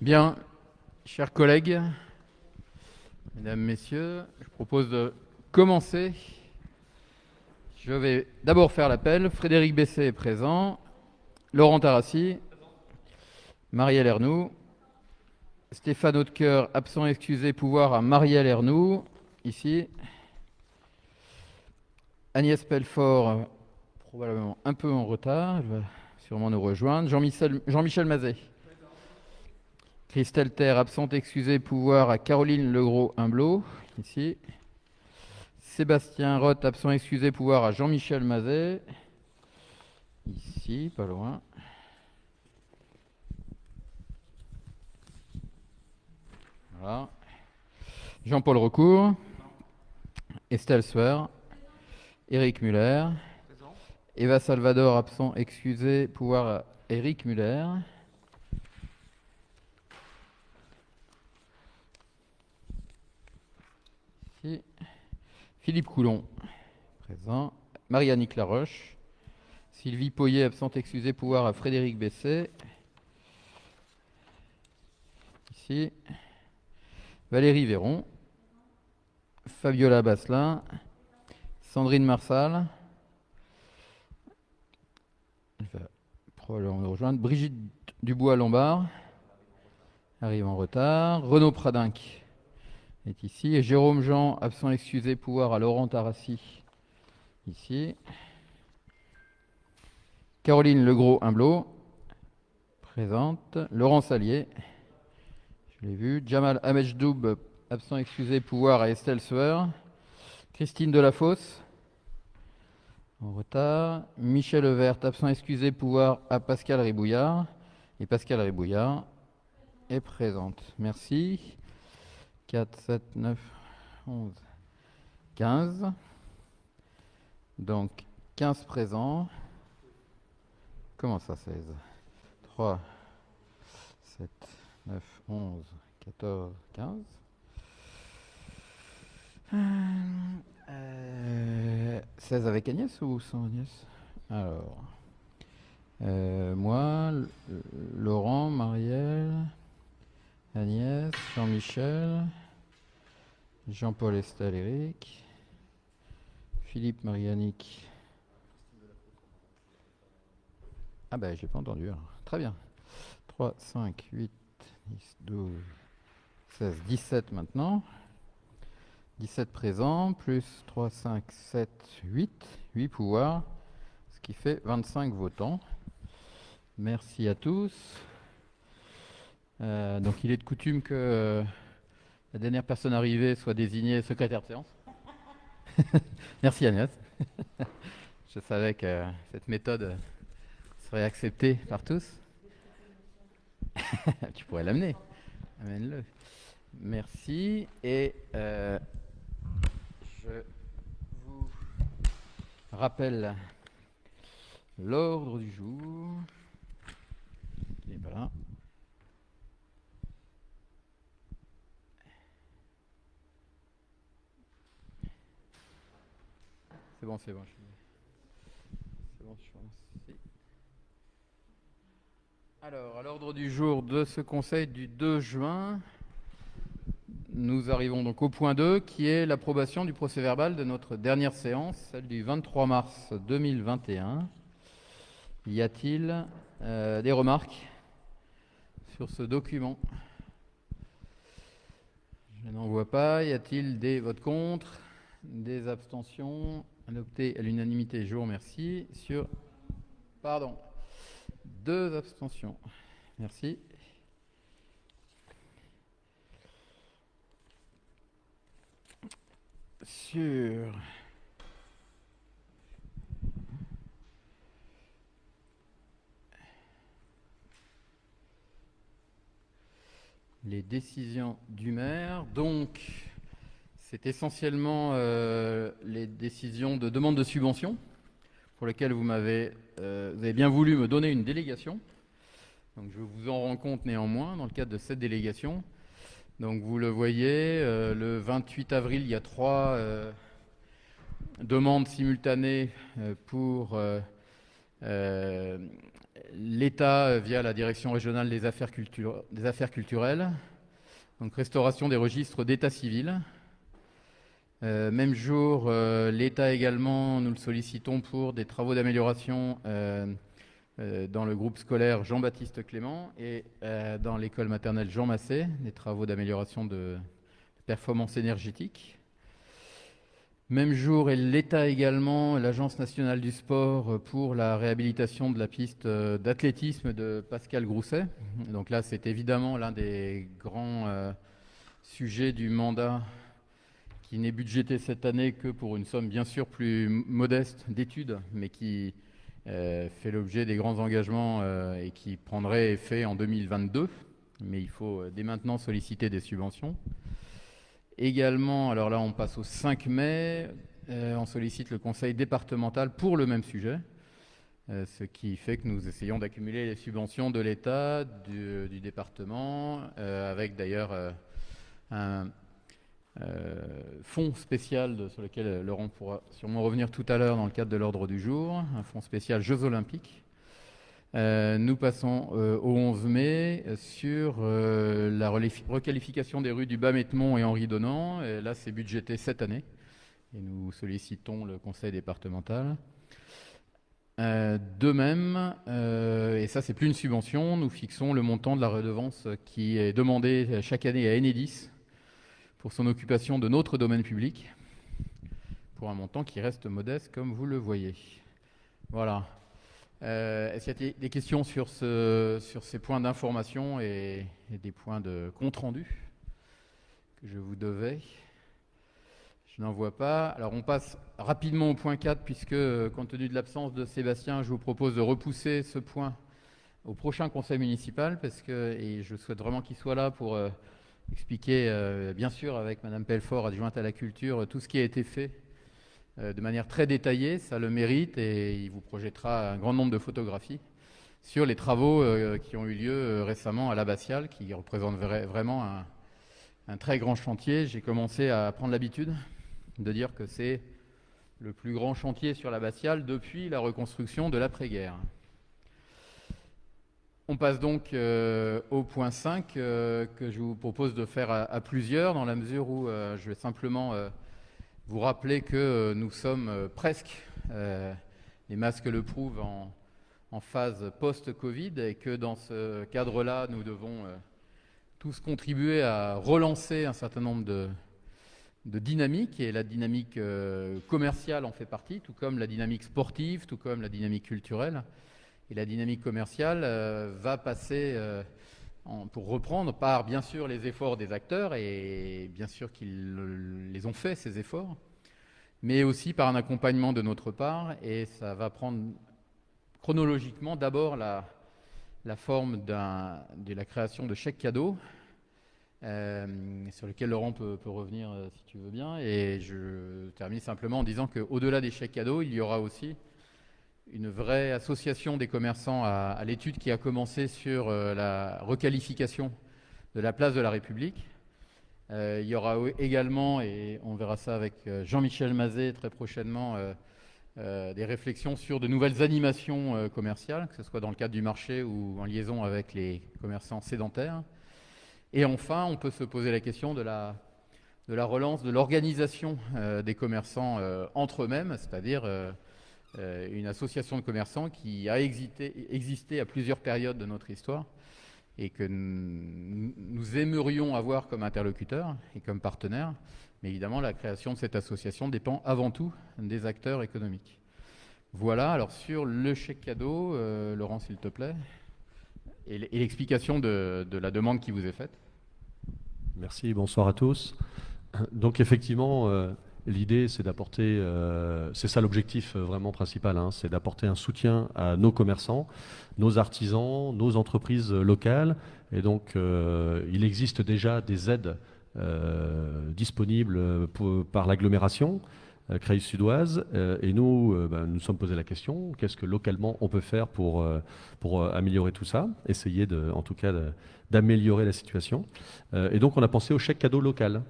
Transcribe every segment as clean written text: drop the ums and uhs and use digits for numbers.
Bien, chers collègues, mesdames, messieurs, je propose de commencer. Je vais d'abord faire l'appel. Frédéric Bessé est présent. Laurent Tarassi. Marielle Ernoux. Stéphane Hautecoeur, absent excusé, pouvoir à Marielle Ernoux, ici. Agnès Pelfort, probablement un peu en retard, elle va sûrement nous rejoindre. Jean-Michel Mazet. Christelle Terre, absente excusée, pouvoir à Caroline Legros-Humblot, ici. Sébastien Roth, absent excusé, pouvoir à Jean-Michel Mazet, ici, pas loin. Voilà. Jean-Paul Recourt, Estelle Sueur, Éric Muller, Eva Salvador, absent excusé, pouvoir à Éric Muller. Ici. Philippe Coulon, présent. Marie-Annick Laroche. Sylvie Poyer, absente excusée, pouvoir à Frédéric Bessé. Ici. Valérie Véron. Fabiola Basselin. Sandrine Marsal. Elle va probablement nous rejoindre. Brigitte Dubois-Lombard arrive en retard. Renaud Pradinck est ici. Et Jérôme Jean, absent excusé, pouvoir à Laurent Tarassi, ici. Caroline Legros-Humblot, présente. Laurent Salier, je l'ai vu. Jamal Amejdoub, absent excusé, pouvoir à Estelle Sueur. Christine Delafosse, en retard. Michel Levert, absent excusé, pouvoir à Pascal Ribouillard. Et Pascal Ribouillard est présente. Merci. 4, 7, 9, 11, 15. Donc 15 présents. Comment ça, 16? 3, 7, 9, 11, 14, 15. 16 avec Agnès ou sans Agnès? Alors, moi, Laurent, Marielle, Agnès, Jean-Michel, Jean-Paul, Estelle, Eric, Philippe, Marie-Annick. Ah ben, je l'ai pas entendu. Alors. Très bien. 3, 5, 8, 10, 12, 16, 17 maintenant. 17 présents, plus 3, 5, 7, 8. 8 pouvoirs, ce qui fait 25 votants. Merci à tous. Donc il est de coutume que la dernière personne arrivée soit désignée secrétaire de séance. Merci Agnès. Je savais que cette méthode serait acceptée par tous. Tu pourrais l'amener. Amène-le. Merci. Et je vous rappelle l'ordre du jour. Il n'est pas là. C'est bon, c'est bon. C'est bon, je suis lancé. Alors, à l'ordre du jour de ce conseil du 2 juin, nous arrivons donc au point 2, qui est l'approbation du procès-verbal de notre dernière séance, celle du 23 mars 2021. Y a-t-il des remarques sur ce document? Je n'en vois pas. Y a-t-il des votes contre? Des abstentions? Adopté à l'unanimité, je vous remercie. Pardon. 2 abstentions. Merci. Sur les décisions du maire, donc c'est essentiellement les décisions de demande de subvention pour lesquelles vous avez bien voulu me donner une délégation. Donc je vous en rends compte néanmoins dans le cadre de cette délégation. Donc vous le voyez, le 28 avril, il y a 3 demandes simultanées pour l'État via la Direction régionale des affaires culturelles, donc restauration des registres d'état civil. Même jour, l'État également, nous le sollicitons pour des travaux d'amélioration dans le groupe scolaire Jean-Baptiste Clément et dans l'école maternelle Jean Massé, des travaux d'amélioration de performance énergétique. Même jour, et l'État également, l'Agence nationale du sport pour la réhabilitation de la piste d'athlétisme de Pascal Grousset. Donc là, c'est évidemment l'un des grands sujets du mandat qui n'est budgété cette année que pour une somme bien sûr plus modeste d'études, mais qui fait l'objet des grands engagements et qui prendrait effet en 2022. Mais il faut dès maintenant solliciter des subventions. Également, alors là on passe au 5 mai, on sollicite le conseil départemental pour le même sujet, ce qui fait que nous essayons d'accumuler les subventions de l'État, du département, avec d'ailleurs un fonds spécial sur lequel Laurent pourra sûrement revenir tout à l'heure dans le cadre de l'ordre du jour, un fonds spécial Jeux Olympiques. Nous passons au 11 mai sur la requalification des rues du Bas-Mettemont et Henri Donnan. Et là, c'est budgété cette année. Et nous sollicitons le conseil départemental. De même, et ça, c'est plus une subvention, nous fixons le montant de la redevance qui est demandée chaque année à Enedis pour son occupation de notre domaine public, pour un montant qui reste modeste, comme vous le voyez. Voilà. Est-ce qu'il y a des questions sur ces points d'information et des points de compte-rendu que je vous devais? Je n'en vois pas. Alors on passe rapidement au point 4, puisque compte tenu de l'absence de Sébastien, je vous propose de repousser ce point au prochain conseil municipal, et je souhaite vraiment qu'il soit là pour expliquer, bien sûr, avec Madame Pelfort, adjointe à la culture, tout ce qui a été fait de manière très détaillée. Ça le mérite, et il vous projettera un grand nombre de photographies sur les travaux qui ont eu lieu récemment à l'Abbatiale, qui représentent vraiment un très grand chantier. J'ai commencé à prendre l'habitude de dire que c'est le plus grand chantier sur l'Abbatiale depuis la reconstruction de l'après-guerre. On passe donc au point 5 que je vous propose de faire à plusieurs, dans la mesure où je vais simplement vous rappeler que nous sommes presque, les masques le prouvent, en phase post-Covid, et que dans ce cadre-là, nous devons tous contribuer à relancer un certain nombre de dynamiques, et la dynamique commerciale en fait partie, tout comme la dynamique sportive, tout comme la dynamique culturelle. Et la dynamique commerciale va passer, pour reprendre, par bien sûr les efforts des acteurs, et bien sûr qu'ils les ont fait, ces efforts, mais aussi par un accompagnement de notre part, et ça va prendre chronologiquement d'abord la forme de la création de chèques cadeaux, sur lequel Laurent peut revenir si tu veux bien. Et je termine simplement en disant qu'au-delà des chèques cadeaux, il y aura aussi une vraie association des commerçants à l'étude qui a commencé sur la requalification de la place de la République. Il y aura également, et on verra ça avec Jean-Michel Mazet très prochainement, des réflexions sur de nouvelles animations commerciales, que ce soit dans le cadre du marché ou en liaison avec les commerçants sédentaires. Et enfin, on peut se poser la question de la relance de l'organisation des commerçants entre eux-mêmes, c'est-à-dire une association de commerçants qui a existé à plusieurs périodes de notre histoire et que nous aimerions avoir comme interlocuteurs et comme partenaires. Mais évidemment, la création de cette association dépend avant tout des acteurs économiques. Voilà, alors sur le chèque cadeau, Laurent, s'il te plaît, et l'explication de la demande qui vous est faite. Merci, bonsoir à tous. Donc effectivement, l'idée, c'est d'apporter, c'est ça l'objectif vraiment principal, hein, c'est d'apporter un soutien à nos commerçants, nos artisans, nos entreprises locales. Et donc, il existe déjà des aides disponibles par l'agglomération Creil-Sud-Ouest. Et nous, nous sommes posé la question, qu'est-ce que localement on peut faire pour améliorer tout ça, essayer en tout cas d'améliorer la situation. Et donc, on a pensé au chèque cadeau local.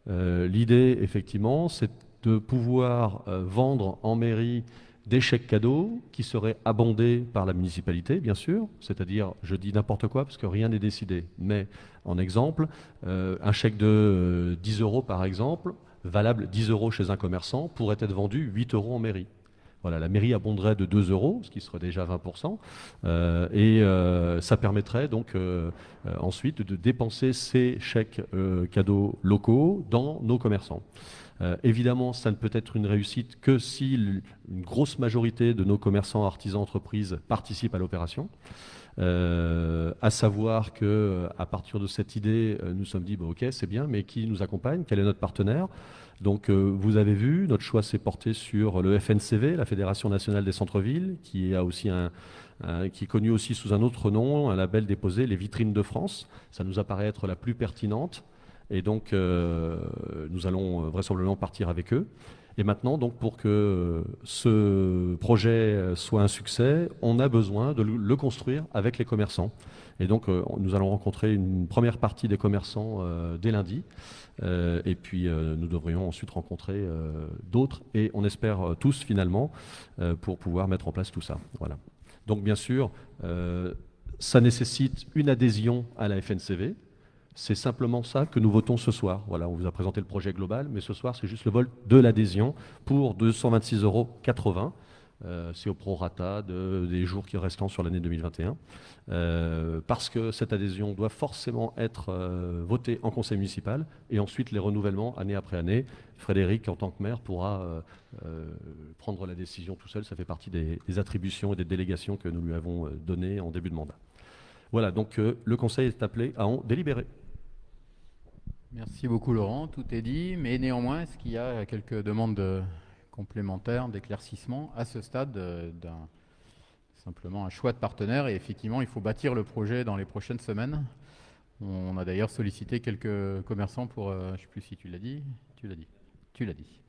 L'idée, effectivement, c'est de pouvoir vendre en mairie des chèques cadeaux qui seraient abondés par la municipalité, bien sûr, c'est-à-dire, je dis n'importe quoi parce que rien n'est décidé, mais en exemple, un chèque de 10 euros par exemple, valable 10 euros chez un commerçant, pourrait être vendu 8 euros en mairie. Voilà, la mairie abonderait de 2 euros, ce qui serait déjà 20%, ça permettrait donc ensuite de dépenser ces chèques cadeaux locaux dans nos commerçants. Évidemment, ça ne peut être une réussite que si une grosse majorité de nos commerçants, artisans, entreprises participent à l'opération. À savoir que à partir de cette idée, nous sommes dit, bon, ok, c'est bien, mais qui nous accompagne? Quel est notre partenaire? Donc, vous avez vu, notre choix s'est porté sur le FNCV, la Fédération nationale des centres-villes, qui a aussi qui est connu aussi sous un autre nom, un label déposé, les Vitrines de France. Ça nous apparaît être la plus pertinente. Et donc, nous allons vraisemblablement partir avec eux. Et maintenant, donc, pour que ce projet soit un succès, on a besoin de le construire avec les commerçants. Et donc, nous allons rencontrer une première partie des commerçants dès lundi. Et puis, nous devrions ensuite rencontrer d'autres, et on espère tous finalement, pour pouvoir mettre en place tout ça. Voilà. Donc, bien sûr, ça nécessite une adhésion à la FNCV. C'est simplement ça que nous votons ce soir. Voilà, on vous a présenté le projet global, mais ce soir, c'est juste le vote de l'adhésion pour 226,80 €. C'est au prorata des jours qui restent sur l'année 2021. Parce que cette adhésion doit forcément être votée en conseil municipal et ensuite les renouvellements année après année. Frédéric, en tant que maire, pourra prendre la décision tout seul. Ça fait partie des attributions et des délégations que nous lui avons données en début de mandat. Voilà, donc le conseil est appelé à en délibérer. Merci beaucoup Laurent, tout est dit, mais néanmoins, est-ce qu'il y a quelques demandes complémentaires, d'éclaircissement à ce stade d'un simplement un choix de partenaire? Et effectivement, il faut bâtir le projet dans les prochaines semaines. On a d'ailleurs sollicité quelques commerçants pour, je ne sais plus si tu l'as dit, tu l'as dit.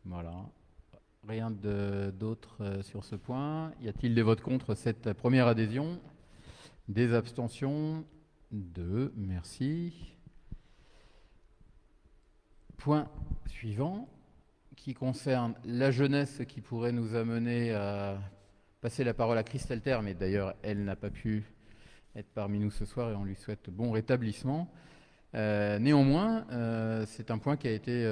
Voilà. Rien d'autre sur ce point. Y a-t-il des votes contre cette première adhésion? Des abstentions? 2, merci. Point suivant, qui concerne la jeunesse, qui pourrait nous amener à passer la parole à Christelle Terre, mais d'ailleurs, elle n'a pas pu être parmi nous ce soir et on lui souhaite bon rétablissement. Néanmoins, c'est un point qui a été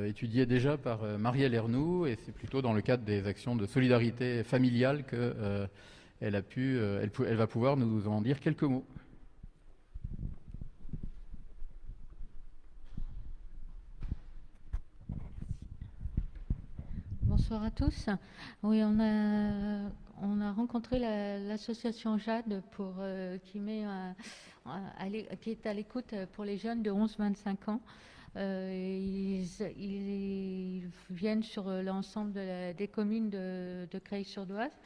étudié déjà par Marielle Ernoux et c'est plutôt dans le cadre des actions de solidarité familiale qu'elle va pouvoir nous en dire quelques mots. Bonsoir à tous. Oui, on a rencontré l'association Jade qui est à l'écoute pour les jeunes de 11-25 ans. Ils viennent sur l'ensemble des communes de Creil-sur-Doise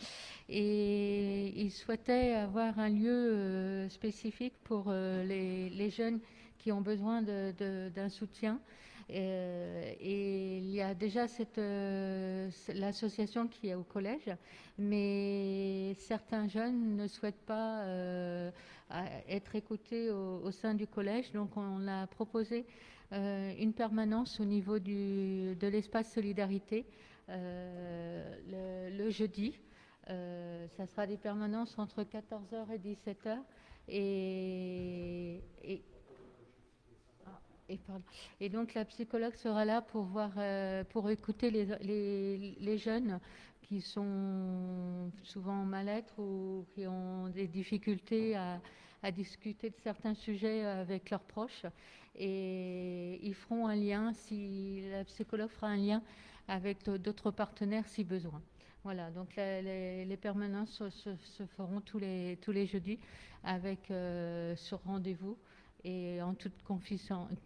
et ils souhaitaient avoir un lieu spécifique pour les jeunes qui ont besoin d'un soutien. Et il y a déjà l'association qui est au collège, mais certains jeunes ne souhaitent pas être écoutés au sein du collège. Donc on a proposé une permanence au niveau de l'espace solidarité le jeudi. Ça sera des permanences entre 14h et 17h. Et donc la psychologue sera là pour écouter les jeunes qui sont souvent en mal-être ou qui ont des difficultés à discuter de certains sujets avec leurs proches. Et ils feront un lien, la psychologue fera un lien avec d'autres partenaires si besoin. Voilà, donc les permanences se feront tous les jeudis sur rendez-vous et en toute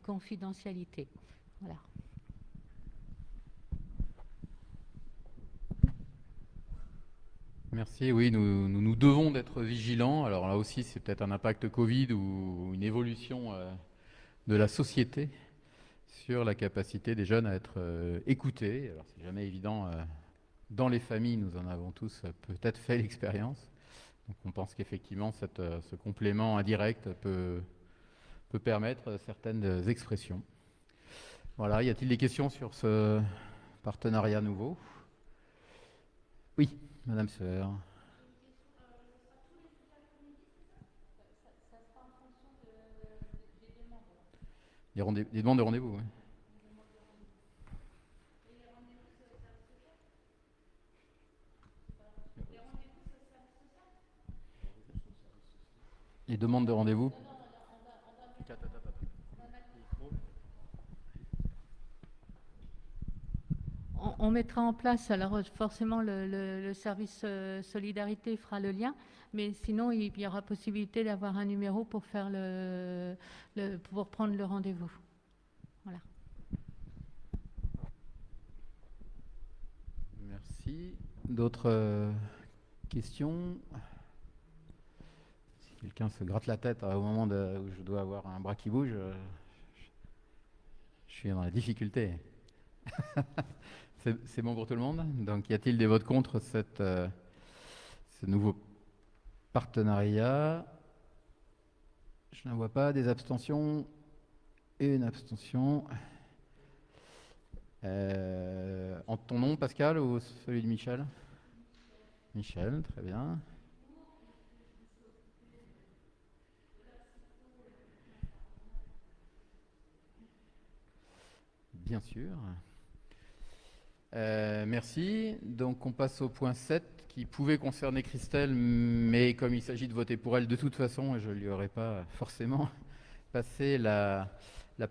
confidentialité. Voilà. Merci, oui, nous devons d'être vigilants. Alors là aussi, c'est peut-être un impact Covid ou une évolution de la société sur la capacité des jeunes à être écoutés. Alors c'est jamais évident. Dans les familles, nous en avons tous peut-être fait l'expérience. Donc on pense qu'effectivement, ce complément indirect peut permettre certaines expressions. Voilà, y a-t-il des questions sur ce partenariat nouveau? Oui, Madame Sœur. Des demandes de rendez-vous, oui. Les demandes de rendez-vous. On mettra en place, alors forcément le service solidarité fera le lien, mais sinon il y aura possibilité d'avoir un numéro pour faire pour prendre le rendez-vous. Voilà. Merci. D'autres questions? Si quelqu'un se gratte la tête au moment où je dois avoir un bras qui bouge, je suis dans la difficulté. C'est bon pour tout le monde? Donc, y a-t-il des votes contre ce nouveau partenariat? Je n'en vois pas. Des abstentions? Une abstention. En ton nom, Pascal, ou celui de Michel? Michel, très bien. Bien sûr. Merci. Donc on passe au point 7 qui pouvait concerner Christelle, mais comme il s'agit de voter pour elle de toute façon, je ne lui aurais pas forcément passé la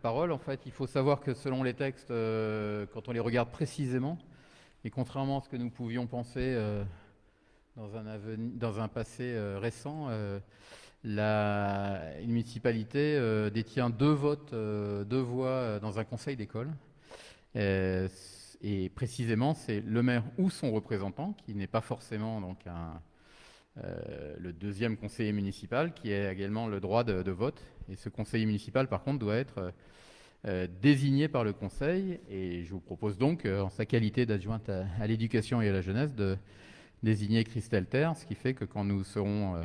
parole. En fait, il faut savoir que selon les textes, quand on les regarde précisément, et contrairement à ce que nous pouvions penser dans un passé récent, une municipalité détient deux voix dans un conseil d'école. Et précisément, c'est le maire ou son représentant, qui n'est pas forcément donc le deuxième conseiller municipal, qui a également le droit de vote. Et ce conseiller municipal, par contre, doit être désigné par le conseil. Et je vous propose donc, en sa qualité d'adjointe à l'éducation et à la jeunesse, de désigner Christelle Terre, ce qui fait que quand nous serons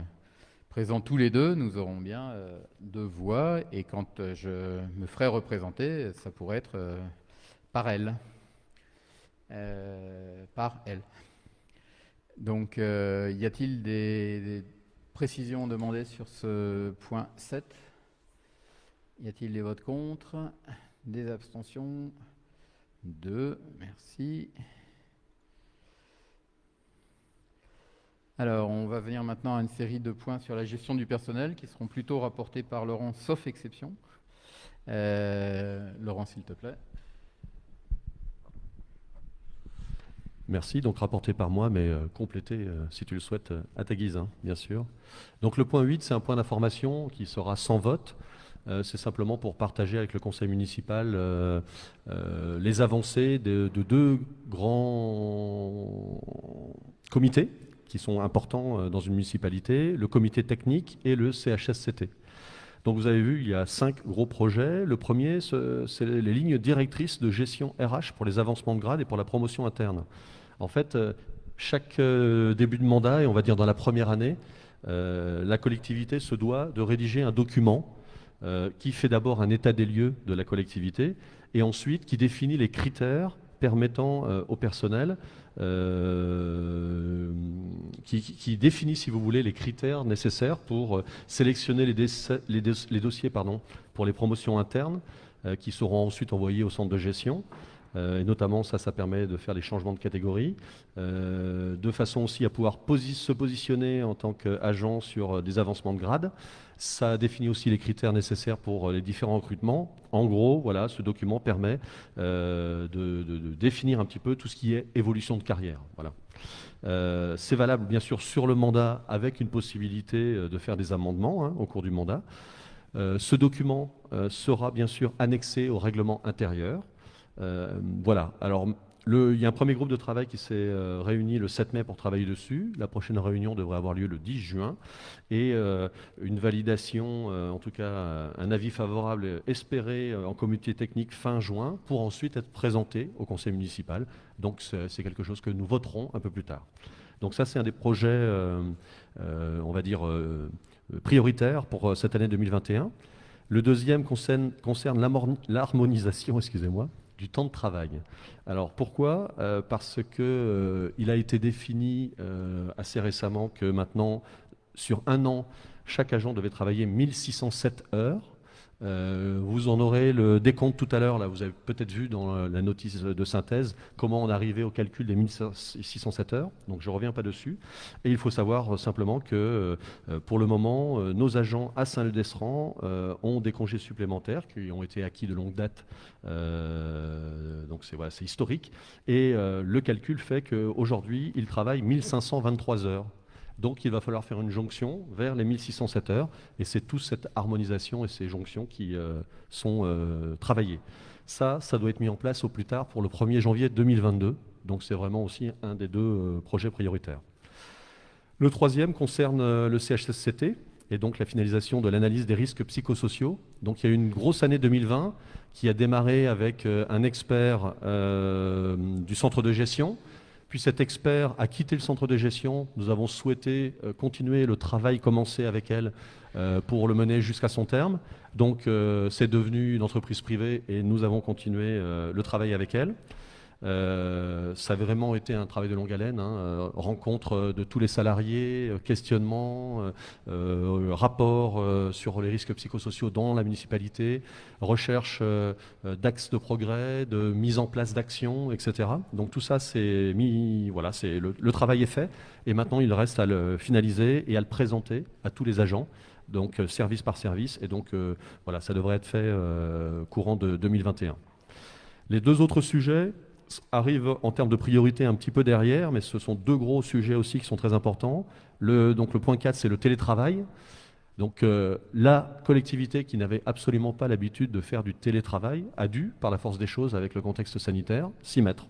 présents tous les deux, nous aurons bien deux voix. Et quand je me ferai représenter, ça pourrait être par elle. Donc, y a-t-il des précisions demandées sur ce point 7? Y a-t-il des votes contre? Des abstentions? 2, merci. Alors, on va venir maintenant à une série de points sur la gestion du personnel qui seront plutôt rapportés par Laurent, sauf exception. Laurent, s'il te plaît. Merci, donc rapporté par moi, mais complété, si tu le souhaites, à ta guise, hein, bien sûr. Donc le point 8, c'est un point d'information qui sera sans vote. C'est simplement pour partager avec le conseil municipal les avancées de deux grands comités qui sont importants dans une municipalité, le comité technique et le CHSCT. Donc vous avez vu, il y a 5 gros projets. Le premier, c'est les lignes directrices de gestion RH pour les avancements de grade et pour la promotion interne. En fait, chaque début de mandat, et on va dire dans la première année, la collectivité se doit de rédiger un document qui fait d'abord un état des lieux de la collectivité et ensuite qui définit les critères permettant au personnel, qui définit, si vous voulez, les critères nécessaires pour sélectionner les dossiers pour les promotions internes qui seront ensuite envoyés au centre de gestion. Et notamment, ça permet de faire les changements de catégorie, de façon aussi à pouvoir se positionner en tant qu'agent sur des avancements de grade. Ça définit aussi les critères nécessaires pour les différents recrutements. En gros, voilà, ce document permet de définir un petit peu tout ce qui est évolution de carrière. Voilà. C'est valable, bien sûr, sur le mandat, avec une possibilité de faire des amendements au cours du mandat. Ce document sera, bien sûr, annexé au règlement intérieur. Voilà, alors il y a un premier groupe de travail qui s'est réuni le 7 mai pour travailler dessus. La prochaine réunion devrait avoir lieu le 10 juin. Et une validation, en tout cas un avis favorable espéré en comité technique fin juin pour ensuite être présenté au conseil municipal. Donc c'est quelque chose que nous voterons un peu plus tard. Donc ça c'est un des projets, on va dire, prioritaires pour cette année 2021. Le deuxième concerne l'harmonisation, excusez-moi, du temps de travail. Alors pourquoi? Parce que il a été défini assez récemment que maintenant, sur un an, chaque agent devait travailler 1607 heures. Vous en aurez le décompte tout à l'heure. Là, vous avez peut-être vu dans la notice de synthèse comment on arrivait au calcul des 1607 heures. Donc, je ne reviens pas dessus. Et il faut savoir simplement que pour le moment, nos agents à Saint-Leu-d'Esserand ont des congés supplémentaires qui ont été acquis de longue date. Donc, c'est voilà, historique. Et le calcul fait qu'aujourd'hui, ils travaillent 1523 heures. Donc, il va falloir faire une jonction vers les 1607 heures. Et c'est toute cette harmonisation et ces jonctions qui sont travaillées. Ça doit être mis en place au plus tard pour le 1er janvier 2022. Donc, c'est vraiment aussi un des deux projets prioritaires. Le troisième concerne le CHSCT et donc la finalisation de l'analyse des risques psychosociaux. Donc, il y a eu une grosse année 2020 qui a démarré avec un expert du centre de gestion. Puis cet expert a quitté le centre de gestion. Nous avons souhaité continuer le travail commencé avec elle pour le mener jusqu'à son terme. Donc c'est devenu une entreprise privée et nous avons continué le travail avec elle. Ça avait vraiment été un travail de longue haleine, rencontre de tous les salariés, questionnement, rapport sur les risques psychosociaux dans la municipalité, recherche d'axes de progrès, de mise en place d'actions, etc. Donc tout ça, le travail est fait et maintenant il reste à le finaliser et à le présenter à tous les agents. Donc service par service et donc voilà, ça devrait être fait courant de 2021. Les deux autres sujets arrivent en termes de priorité un petit peu derrière, mais ce sont deux gros sujets aussi qui sont très importants. Donc le point 4, c'est le télétravail. Donc la collectivité qui n'avait absolument pas l'habitude de faire du télétravail a dû, par la force des choses avec le contexte sanitaire, s'y mettre.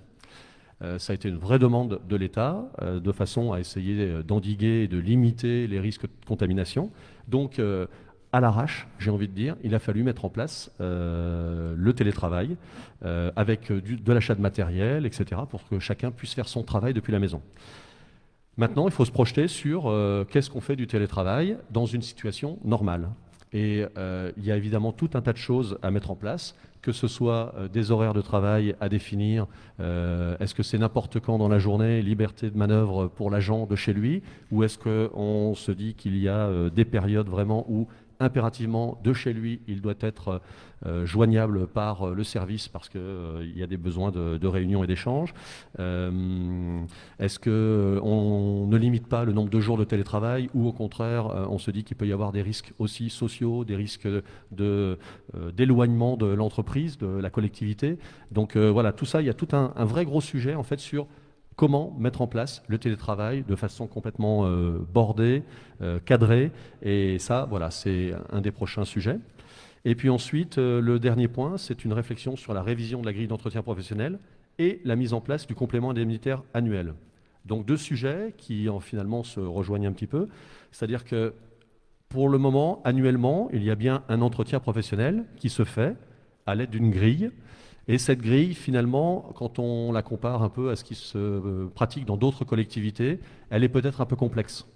Ça a été une vraie demande de l'État, de façon à essayer d'endiguer et de limiter les risques de contamination. Donc à l'arrache, j'ai envie de dire, il a fallu mettre en place le télétravail avec de l'achat de matériel, etc., pour que chacun puisse faire son travail depuis la maison. Maintenant, il faut se projeter sur qu'est-ce qu'on fait du télétravail dans une situation normale. Et il y a évidemment tout un tas de choses à mettre en place, que ce soit des horaires de travail à définir, est-ce que c'est n'importe quand dans la journée, liberté de manœuvre pour l'agent de chez lui, ou est-ce qu'on se dit qu'il y a des périodes vraiment où impérativement de chez lui, il doit être joignable par le service parce qu'il y a des besoins de réunion et d'échange. Est-ce qu'on ne limite pas le nombre de jours de télétravail ou au contraire, on se dit qu'il peut y avoir des risques aussi sociaux, des risques d'éloignement de l'entreprise, de la collectivité. Donc voilà, tout ça, il y a tout un vrai gros sujet en fait sur comment mettre en place le télétravail de façon complètement bordée, cadrée. Et ça, voilà, c'est un des prochains sujets. Et puis ensuite, le dernier point, c'est une réflexion sur la révision de la grille d'entretien professionnel et la mise en place du complément indemnitaire annuel. Donc deux sujets qui finalement se rejoignent un petit peu. C'est-à-dire que pour le moment, annuellement, il y a bien un entretien professionnel qui se fait à l'aide d'une grille. Et cette grille, finalement, quand on la compare un peu à ce qui se pratique dans d'autres collectivités, elle est peut-être un peu complexe.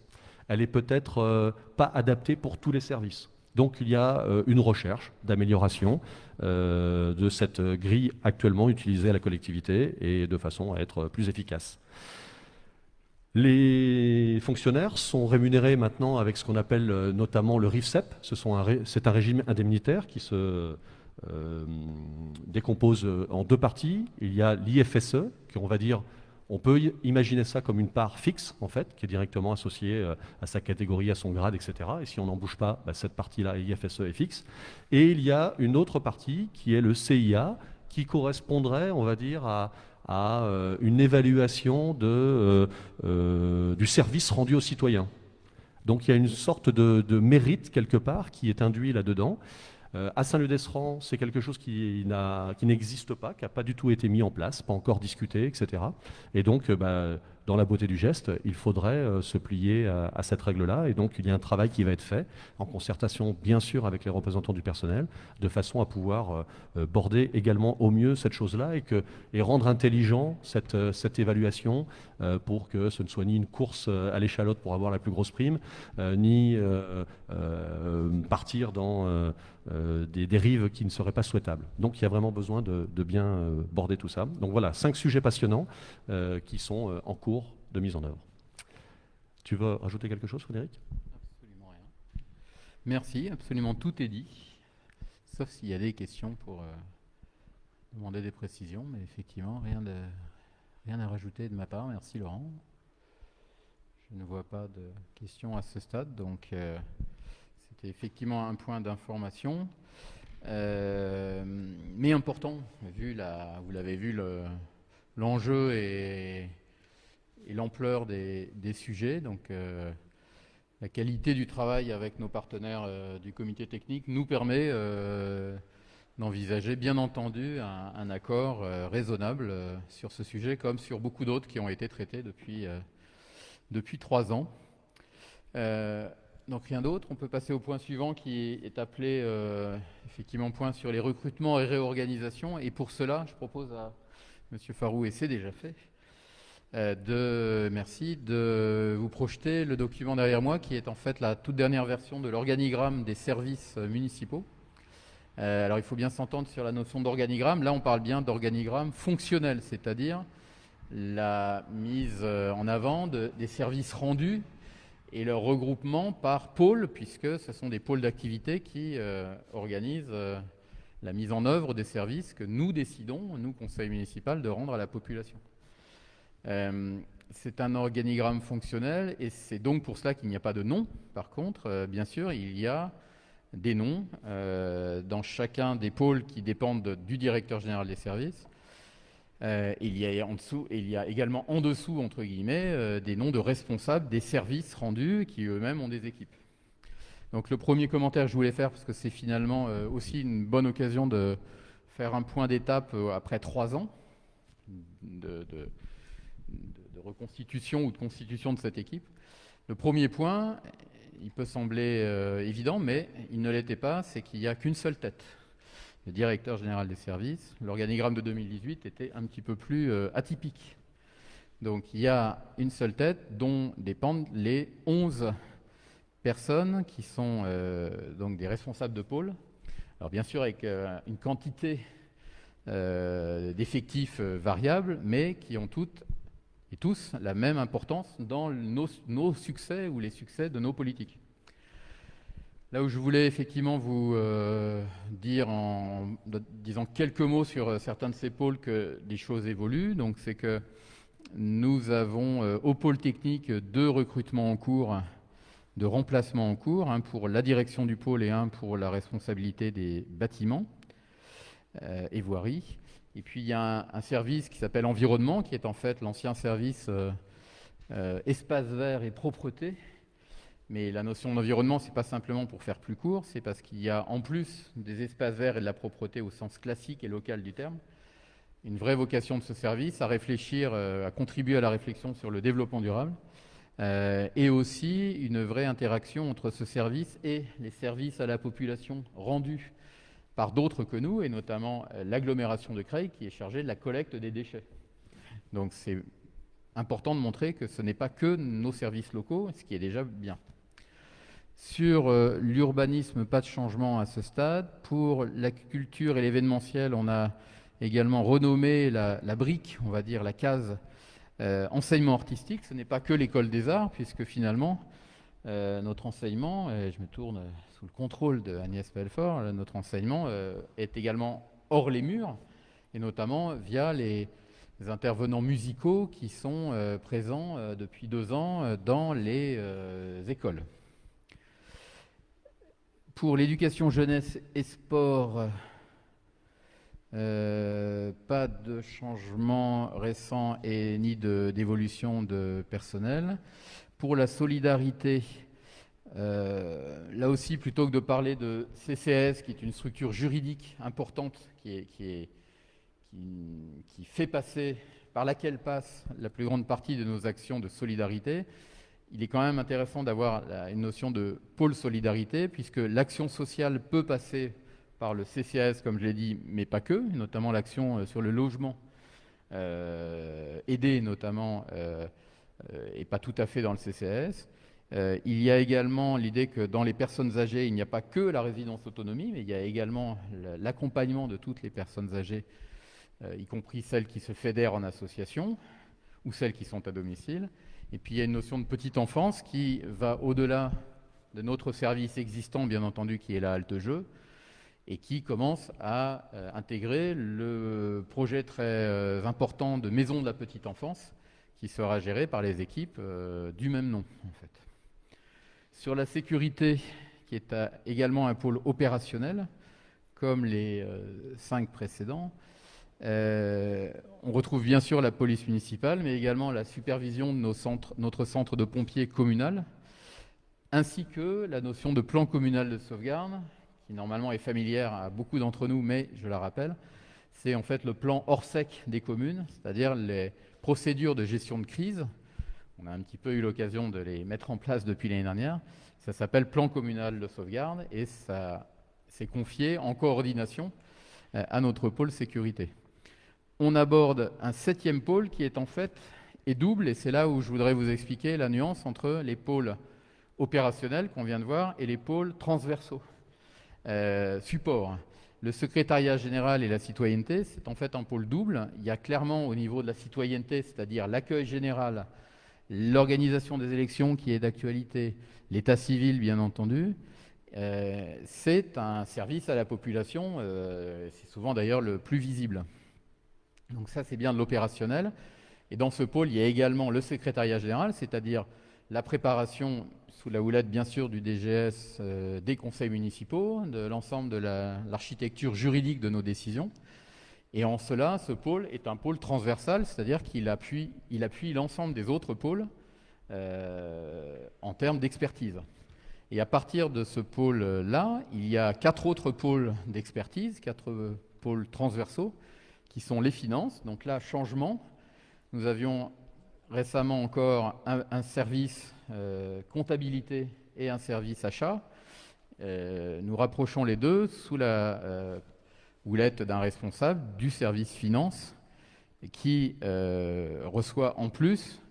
Elle est peut-être pas adaptée pour tous les services. Donc il y a une recherche d'amélioration de cette grille actuellement utilisée à la collectivité et de façon à être plus efficace. Les fonctionnaires sont rémunérés maintenant avec ce qu'on appelle notamment le RIFSEP. C'est un régime indemnitaire qui se décompose en deux parties. Il y a l'IFSE, on va dire, on peut imaginer ça comme une part fixe, en fait, qui est directement associée à sa catégorie, à son grade, etc. Et si on n'en bouge pas, cette partie-là, IFSE, est fixe. Et il y a une autre partie qui est le CIA, qui correspondrait, on va dire, à une évaluation du service rendu aux citoyens. Donc il y a une sorte de mérite, quelque part, qui est induit là-dedans. À Saint-Leu-d'Esserand, c'est quelque chose qui n'existe pas, qui n'a pas du tout été mis en place, pas encore discuté, etc. Et donc, dans la beauté du geste, il faudrait se plier à cette règle-là. Et donc, il y a un travail qui va être fait, en concertation, bien sûr, avec les représentants du personnel, de façon à pouvoir border également au mieux cette chose-là et rendre intelligent cette évaluation pour que ce ne soit ni une course à l'échalote pour avoir la plus grosse prime, ni partir dans des dérives qui ne seraient pas souhaitables. Donc il y a vraiment besoin de bien border tout ça. Donc voilà, 5 sujets passionnants qui sont en cours de mise en œuvre. Tu veux rajouter quelque chose, Frédéric? Absolument rien. Merci, absolument tout est dit, sauf s'il y a des questions pour demander des précisions, mais effectivement, rien à rajouter de ma part. Merci Laurent. Je ne vois pas de questions à ce stade, donc c'était effectivement un point d'information, mais important, vous l'avez vu, l'enjeu et l'ampleur des sujets. Donc la qualité du travail avec nos partenaires du comité technique nous permet d'envisager, bien entendu, un accord raisonnable sur ce sujet, comme sur beaucoup d'autres qui ont été traités depuis 3 ans. Donc rien d'autre, on peut passer au point suivant qui est appelé effectivement point sur les recrutements et réorganisations. Et pour cela, je propose à M. Farou, et c'est déjà fait, merci, de vous projeter le document derrière moi qui est en fait la toute dernière version de l'organigramme des services municipaux. Alors il faut bien s'entendre sur la notion d'organigramme. Là on parle bien d'organigramme fonctionnel, c'est-à-dire la mise en avant des services rendus et leur regroupement par pôle, puisque ce sont des pôles d'activité qui organisent la mise en œuvre des services que nous décidons, nous, conseil municipal, de rendre à la population. C'est un organigramme fonctionnel et c'est donc pour cela qu'il n'y a pas de nom. Par contre, bien sûr, il y a des noms dans chacun des pôles qui dépendent du directeur général des services. Il y a également en dessous, entre guillemets, des noms de responsables des services rendus qui eux-mêmes ont des équipes. Donc le premier commentaire que je voulais faire, parce que c'est finalement aussi une bonne occasion de faire un point d'étape après 3 ans de reconstitution ou de constitution de cette équipe. Le premier point, il peut sembler évident, mais il ne l'était pas, c'est qu'il n'y a qu'une seule tête. Le directeur général des services. L'organigramme de 2018 était un petit peu plus atypique. Donc il y a une seule tête dont dépendent les 11 personnes qui sont donc des responsables de pôle. Alors bien sûr avec une quantité d'effectifs variables, mais qui ont toutes et tous la même importance dans nos succès ou les succès de nos politiques. Là où je voulais effectivement vous dire en disant quelques mots sur certains de ces pôles que des choses évoluent, donc c'est que nous avons au pôle technique 2 recrutements en cours, de remplacements en cours, un pour la direction du pôle et un pour la responsabilité des bâtiments et voiries. Et puis il y a un service qui s'appelle environnement, qui est en fait l'ancien service espace vert et propreté. Mais la notion d'environnement, ce n'est pas simplement pour faire plus court, c'est parce qu'il y a en plus des espaces verts et de la propreté au sens classique et local du terme, une vraie vocation de ce service à réfléchir, à contribuer à la réflexion sur le développement durable, et aussi une vraie interaction entre ce service et les services à la population rendus par d'autres que nous, et notamment l'agglomération de Creil qui est chargée de la collecte des déchets. Donc c'est important de montrer que ce n'est pas que nos services locaux, ce qui est déjà bien. Sur l'urbanisme, pas de changement à ce stade. Pour la culture et l'événementiel, on a également renommé la brique, on va dire la case enseignement artistique. Ce n'est pas que l'école des arts, puisque finalement, notre enseignement, et je me tourne sous le contrôle de Agnès Belfort, notre enseignement est également hors les murs, et notamment via les intervenants musicaux qui sont présents depuis 2 ans dans les écoles. Pour l'éducation jeunesse et sport, pas de changement récent et ni d'évolution de personnel. Pour la solidarité, là aussi, plutôt que de parler de CCS, qui est une structure juridique importante qui fait passer par laquelle passe la plus grande partie de nos actions de solidarité, il est quand même intéressant d'avoir une notion de pôle solidarité, puisque l'action sociale peut passer par le CCAS, comme je l'ai dit, mais pas que, notamment l'action sur le logement, aidé notamment, et pas tout à fait dans le CCAS. Il y a également l'idée que dans les personnes âgées, il n'y a pas que la résidence autonomie, mais il y a également l'accompagnement de toutes les personnes âgées, y compris celles qui se fédèrent en association ou celles qui sont à domicile. Et puis il y a une notion de petite enfance qui va au-delà de notre service existant, bien entendu, qui est la halte jeu, et qui commence à intégrer le projet très important de maison de la petite enfance, qui sera géré par les équipes du même nom, en fait. Sur la sécurité, qui est également un pôle opérationnel, comme les 5 précédents, on retrouve bien sûr la police municipale, mais également la supervision de notre centre de pompiers communal, ainsi que la notion de plan communal de sauvegarde, qui normalement est familière à beaucoup d'entre nous, mais je la rappelle, c'est en fait le plan hors sec des communes, c'est-à-dire les procédures de gestion de crise. On a un petit peu eu l'occasion de les mettre en place depuis l'année dernière. Ça s'appelle plan communal de sauvegarde et ça s'est confié en coordination à notre pôle sécurité. On aborde un 7e pôle qui est en fait double, et c'est là où je voudrais vous expliquer la nuance entre les pôles opérationnels qu'on vient de voir et les pôles transversaux. Support. Le secrétariat général et la citoyenneté, c'est en fait un pôle double. Il y a clairement au niveau de la citoyenneté, c'est-à-dire l'accueil général, l'organisation des élections qui est d'actualité, l'état civil bien entendu. C'est un service à la population, c'est souvent d'ailleurs le plus visible. Donc ça, c'est bien de l'opérationnel. Et dans ce pôle, il y a également le secrétariat général, c'est-à-dire la préparation, sous la houlette bien sûr du DGS, des conseils municipaux, de l'ensemble de l'architecture juridique de nos décisions. Et en cela, ce pôle est un pôle transversal, c'est-à-dire qu'il appuie l'ensemble des autres pôles en termes d'expertise. Et à partir de ce pôle-là, il y a 4 autres pôles d'expertise, 4 pôles transversaux, qui sont les finances. Donc là, changement. Nous avions récemment encore un service comptabilité et un service achat. Nous rapprochons les deux sous la houlette d'un responsable du service finance qui reçoit en plus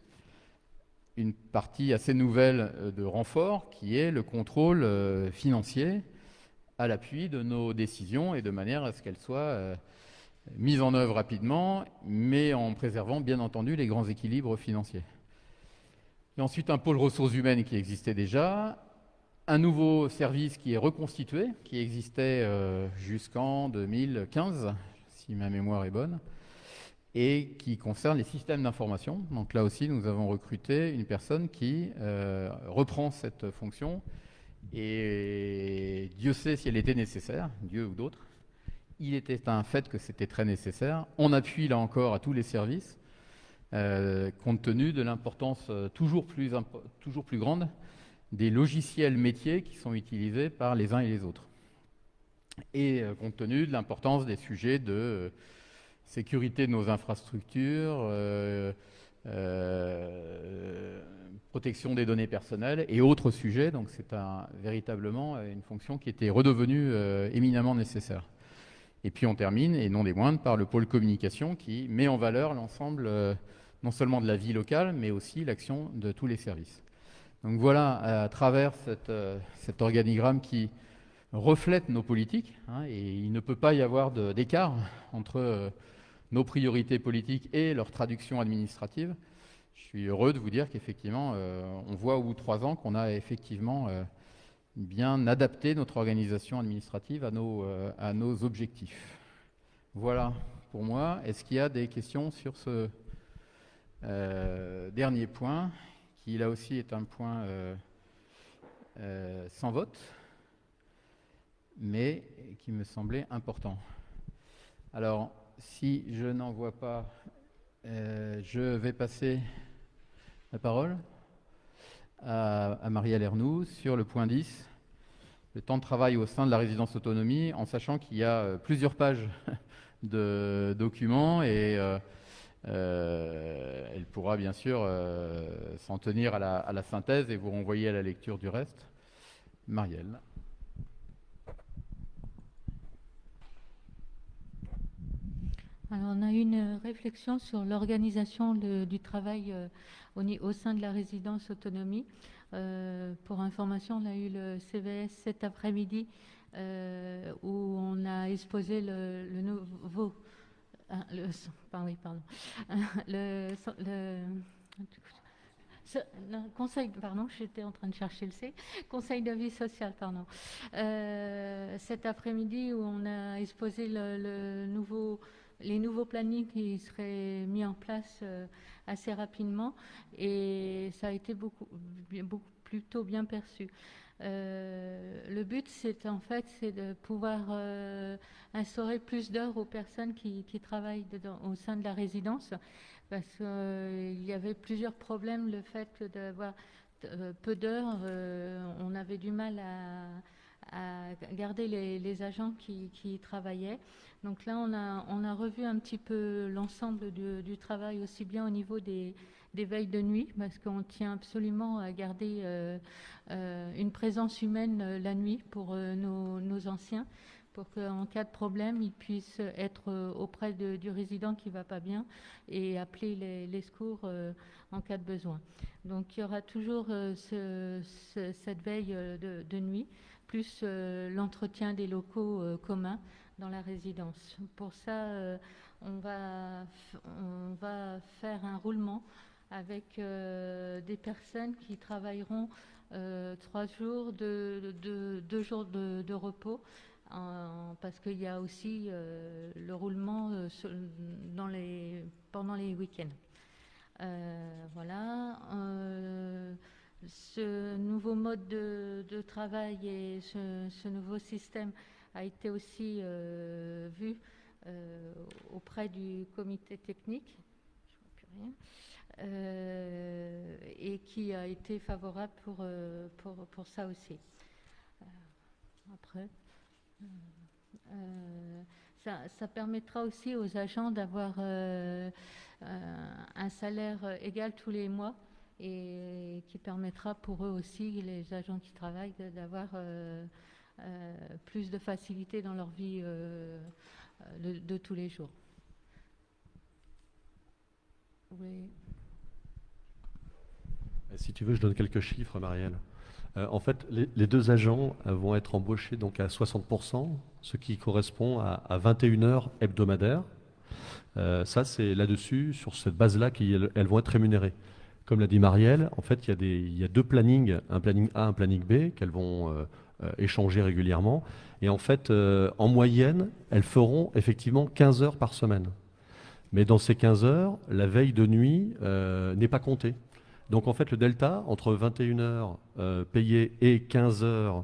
une partie assez nouvelle de renfort qui est le contrôle financier à l'appui de nos décisions et de manière à ce qu'elles soient mise en œuvre rapidement, mais en préservant bien entendu les grands équilibres financiers. Et ensuite un pôle ressources humaines qui existait déjà, un nouveau service qui est reconstitué, qui existait jusqu'en 2015, si ma mémoire est bonne, et qui concerne les systèmes d'information. Donc là aussi, nous avons recruté une personne qui reprend cette fonction, et Dieu sait si elle était nécessaire, Dieu ou d'autres. Il était un fait que c'était très nécessaire. On appuie là encore à tous les services, compte tenu de l'importance toujours plus grande des logiciels métiers qui sont utilisés par les uns et les autres. Et compte tenu de l'importance des sujets de sécurité de nos infrastructures, protection des données personnelles et autres sujets. Donc c'est véritablement une fonction qui était redevenue éminemment nécessaire. Et puis on termine, et non des moindres, par le pôle communication qui met en valeur l'ensemble non seulement de la vie locale, mais aussi l'action de tous les services. Donc voilà, à travers cet organigramme qui reflète nos politiques, et il ne peut pas y avoir d'écart entre nos priorités politiques et leur traduction administrative. Je suis heureux de vous dire qu'effectivement, on voit au bout de 3 ans qu'on a effectivement bien adapté notre organisation administrative à nos objectifs. Voilà pour moi. Est-ce qu'il y a des questions sur ce dernier point, qui là aussi est un point sans vote, mais qui me semblait important. Alors, si je n'en vois pas, je vais passer la parole à Marielle Ernoux sur le point 10, le temps de travail au sein de la résidence autonomie, en sachant qu'il y a plusieurs pages de documents et Elle pourra bien sûr s'en tenir à la synthèse et vous renvoyer à la lecture du reste. Marielle. Alors, on a eu une réflexion sur l'organisation du travail au sein de la résidence autonomie. Pour information, on a eu le CVS cet après-midi où on a exposé le nouveau... pardon. Le conseil, pardon, j'étais en train de chercher le C, conseil de vie sociale, pardon. Cet après-midi où on a exposé les nouveaux plannings qui seraient mis en place assez rapidement et ça a été plutôt bien perçu. Le but, c'est de pouvoir instaurer plus d'heures aux personnes qui travaillent au sein de la résidence, parce qu'il y avait plusieurs problèmes. Le fait d'avoir peu d'heures, on avait du mal à garder les agents qui y travaillaient. Donc là, on a revu un petit peu l'ensemble du travail, aussi bien au niveau des veilles de nuit, parce qu'on tient absolument à garder une présence humaine la nuit pour nos anciens, pour qu'en cas de problème, ils puissent être auprès du résident qui ne va pas bien et appeler les secours en cas de besoin. Donc il y aura toujours cette veille de nuit, plus l'entretien des locaux communs dans la résidence. Pour ça, on va faire un roulement avec des personnes qui travailleront 3 jours, 2 jours de repos, parce qu'il y a aussi le roulement pendant les week-ends. Voilà. Ce nouveau mode de travail et ce nouveau système a été aussi vu auprès du comité technique. Je vois plus rien. Et qui a été favorable pour ça aussi. Après, ça permettra aussi aux agents d'avoir un salaire égal tous les mois et qui permettra pour eux aussi, les agents qui travaillent, d'avoir plus de facilité dans leur vie de tous les jours. Oui. Si tu veux, je donne quelques chiffres, Marielle. En fait, les 2 agents vont être embauchés donc à 60%, ce qui correspond à 21 heures hebdomadaires. Ça, c'est là-dessus, sur cette base-là, qu'elles vont être rémunérées. Comme l'a dit Marielle, en fait, il y a 2 plannings, un planning A, un planning B, qu'elles vont échanger régulièrement. Et en fait, en moyenne, elles feront effectivement 15 heures par semaine. Mais dans ces 15 heures, la veille de nuit n'est pas comptée. Donc en fait, le delta entre 21 heures payées et 15 heures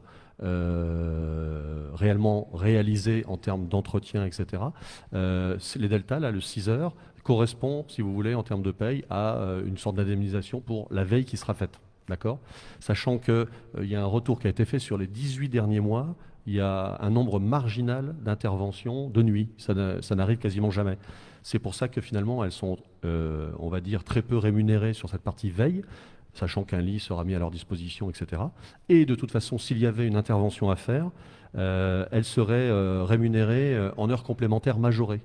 réellement réalisées en termes d'entretien, etc., les deltas, là, le 6 heures, correspond, si vous voulez, en termes de paye, à une sorte d'indemnisation pour la veille qui sera faite. D'accord ? Sachant qu'il y a un retour qui a été fait sur les 18 derniers mois, il y a un nombre marginal d'interventions de nuit. Ça n'arrive quasiment jamais. C'est pour ça que finalement, elles sont, on va dire, très peu rémunérées sur cette partie veille, sachant qu'un lit sera mis à leur disposition, etc. Et de toute façon, s'il y avait une intervention à faire, elles seraient rémunérées en heures complémentaires majorées.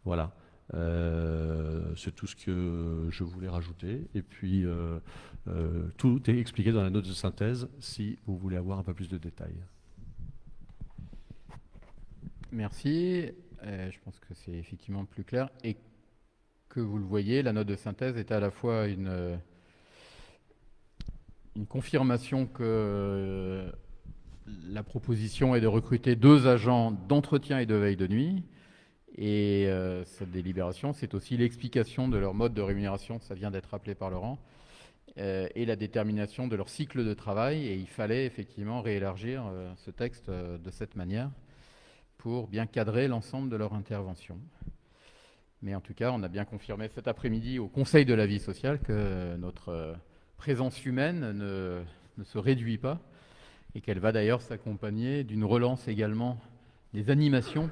Voilà. C'est tout ce que je voulais rajouter. Et puis, tout est expliqué dans la note de synthèse, si vous voulez avoir un peu plus de détails. Merci. Je pense que c'est effectivement plus clair. Et que vous le voyez, la note de synthèse est à la fois une confirmation que la proposition est de recruter 2 agents d'entretien et de veille de nuit. Et cette délibération, c'est aussi l'explication de leur mode de rémunération, ça vient d'être rappelé par Laurent, et la détermination de leur cycle de travail. Et il fallait effectivement réélargir ce texte de cette manière pour bien cadrer l'ensemble de leur intervention. Mais en tout cas, on a bien confirmé cet après-midi au Conseil de la vie sociale que notre présence humaine ne se réduit pas et qu'elle va d'ailleurs s'accompagner d'une relance également des animations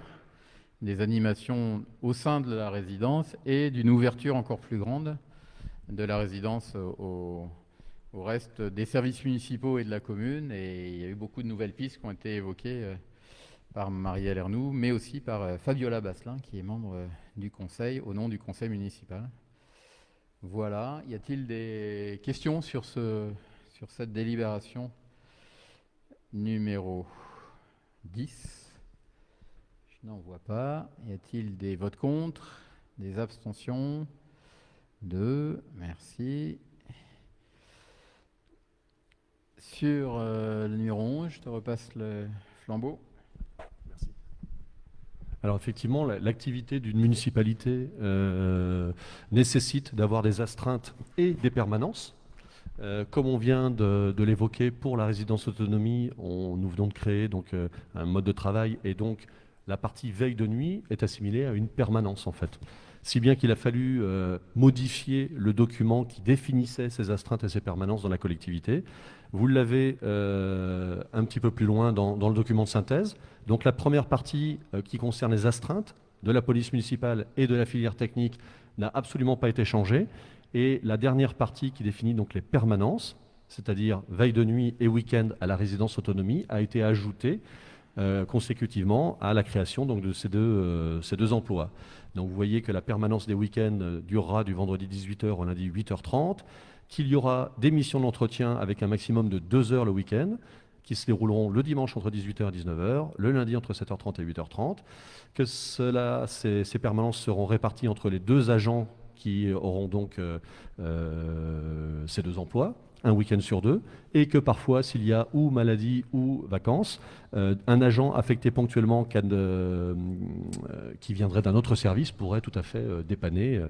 des animations au sein de la résidence et d'une ouverture encore plus grande de la résidence au reste des services municipaux et de la commune. Et il y a eu beaucoup de nouvelles pistes qui ont été évoquées par Marielle Ernoult, mais aussi par Fabiola Basselin, qui est membre du conseil, au nom du conseil municipal. Voilà. Y a-t-il des questions sur cette délibération numéro 10? Je n'en vois pas. Y a-t-il des votes contre? Des abstentions? 2. Merci. Sur le numéro 11, je te repasse le flambeau. Merci. Alors effectivement, l'activité d'une municipalité nécessite d'avoir des astreintes et des permanences. Comme on vient de l'évoquer pour la résidence autonomie, nous venons de créer donc, un mode de travail et donc la partie veille de nuit est assimilée à une permanence en fait. Si bien qu'il a fallu modifier le document qui définissait ces astreintes et ces permanences dans la collectivité. Vous l'avez un petit peu plus loin dans le document de synthèse. Donc la première partie qui concerne les astreintes de la police municipale et de la filière technique n'a absolument pas été changée. Et la dernière partie qui définit donc les permanences, c'est-à-dire veille de nuit et week-end à la résidence autonomie, a été ajoutée consécutivement à la création donc, de ces deux emplois. Donc vous voyez que la permanence des week-ends durera du vendredi 18h au lundi 8h30, qu'il y aura des missions d'entretien avec un maximum de 2 heures le week-end, qui se dérouleront le dimanche entre 18h et 19h, le lundi entre 7h30 et 8h30, que ces permanences seront réparties entre les 2 agents qui auront donc ces 2 emplois, un week-end sur 2, et que parfois, s'il y a ou maladie ou vacances, un agent affecté ponctuellement qui viendrait d'un autre service pourrait tout à fait dépanner,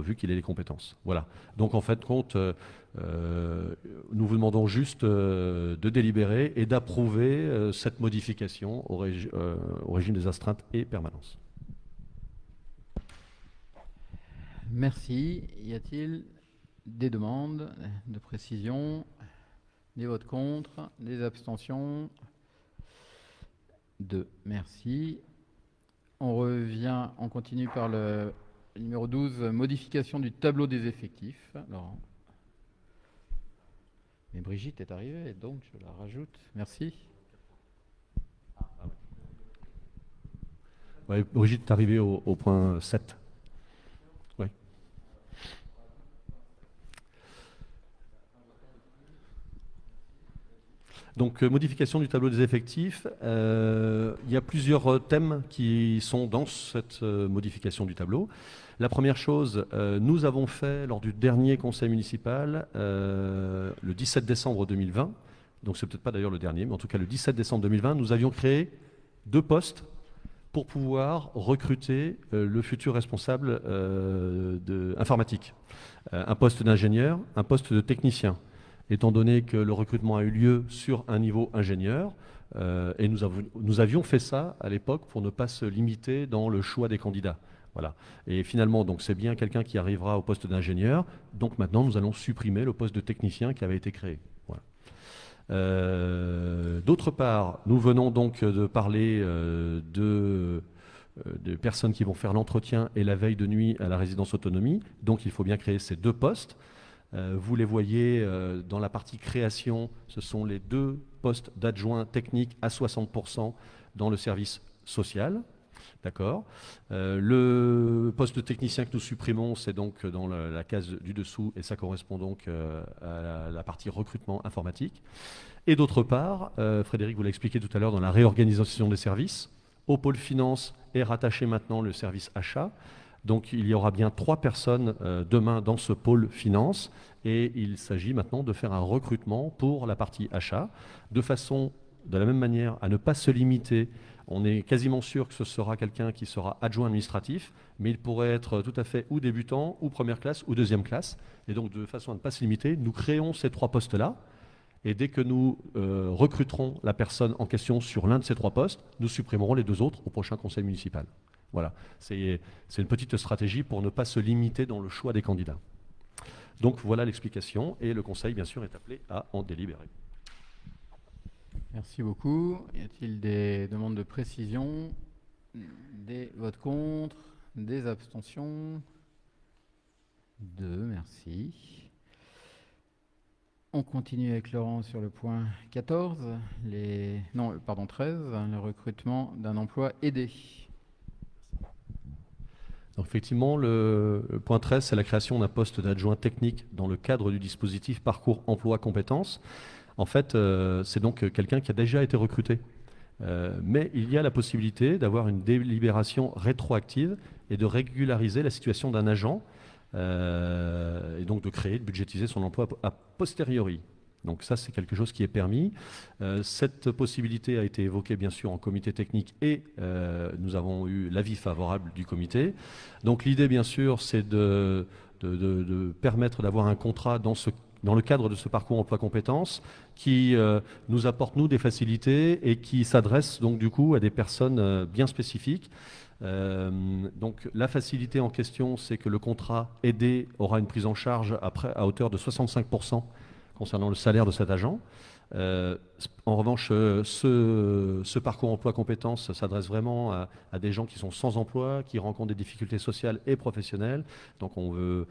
vu qu'il ait les compétences. Voilà. Donc en fait, nous vous demandons juste de délibérer et d'approuver cette modification au régime des astreintes et permanences. Merci. Y a-t-il des demandes de précision? Des votes contre? Des abstentions? 2. Merci. On continue par le numéro 12, modification du tableau des effectifs. Laurent. Mais Brigitte est arrivée, donc je la rajoute. Merci. Ouais, Brigitte est arrivée au point 7. Ouais. Donc, modification du tableau des effectifs. Il y a plusieurs thèmes qui sont dans cette modification du tableau. La première chose, nous avons fait, lors du dernier conseil municipal, le 17 décembre 2020, donc c'est peut-être pas d'ailleurs le dernier, mais en tout cas le 17 décembre 2020, nous avions créé 2 postes pour pouvoir recruter le futur responsable informatique. Un poste d'ingénieur, un poste de technicien. Étant donné que le recrutement a eu lieu sur un niveau ingénieur, et nous avions fait ça à l'époque pour ne pas se limiter dans le choix des candidats. Voilà. Et finalement, donc c'est bien quelqu'un qui arrivera au poste d'ingénieur. Donc maintenant, nous allons supprimer le poste de technicien qui avait été créé. Voilà. D'autre part, nous venons donc de parler de personnes qui vont faire l'entretien et la veille de nuit à la résidence autonomie. Donc il faut bien créer ces 2 postes. Vous les voyez dans la partie création, ce sont les 2 postes d'adjoint technique à 60% dans le service social. D'accord. Le poste de technicien que nous supprimons, c'est donc dans la case du dessous, et ça correspond donc à la partie recrutement informatique. Et d'autre part, Frédéric vous l'a expliqué tout à l'heure, dans la réorganisation des services, au pôle finance est rattaché maintenant le service achat. Donc il y aura bien 3 personnes demain dans ce pôle finance, et il s'agit maintenant de faire un recrutement pour la partie achat, de la même manière à ne pas se limiter. On est quasiment sûr que ce sera quelqu'un qui sera adjoint administratif, mais il pourrait être tout à fait ou débutant, ou première classe, ou deuxième classe. Et donc, de façon à ne pas se limiter, nous créons ces 3 postes-là. Et dès que nous recruterons la personne en question sur l'un de ces 3 postes, nous supprimerons les 2 autres au prochain conseil municipal. Voilà. C'est une petite stratégie pour ne pas se limiter dans le choix des candidats. Donc, voilà l'explication. Et le conseil, bien sûr, est appelé à en délibérer. Merci beaucoup. Y a-t-il des demandes de précision? Des votes contre, des abstentions. 2, merci. On continue avec Laurent sur le point 14, 13, le recrutement d'un emploi aidé. Donc effectivement, le point 13, c'est la création d'un poste d'adjoint technique dans le cadre du dispositif Parcours Emploi Compétences. En fait, c'est donc quelqu'un qui a déjà été recruté. Mais il y a la possibilité d'avoir une délibération rétroactive et de régulariser la situation d'un agent et donc de créer, de budgétiser son emploi a posteriori. Donc ça, c'est quelque chose qui est permis. Cette possibilité a été évoquée bien sûr en comité technique et nous avons eu l'avis favorable du comité. Donc l'idée bien sûr, c'est de permettre d'avoir un contrat dans le cadre de ce parcours emploi compétences qui nous apporte, nous, des facilités et qui s'adresse donc du coup à des personnes bien spécifiques. Donc la facilité en question, c'est que le contrat aidé aura une prise en charge à hauteur de 65% concernant le salaire de cet agent. En revanche, ce parcours emploi compétences s'adresse vraiment à des gens qui sont sans emploi, qui rencontrent des difficultés sociales et professionnelles. Donc on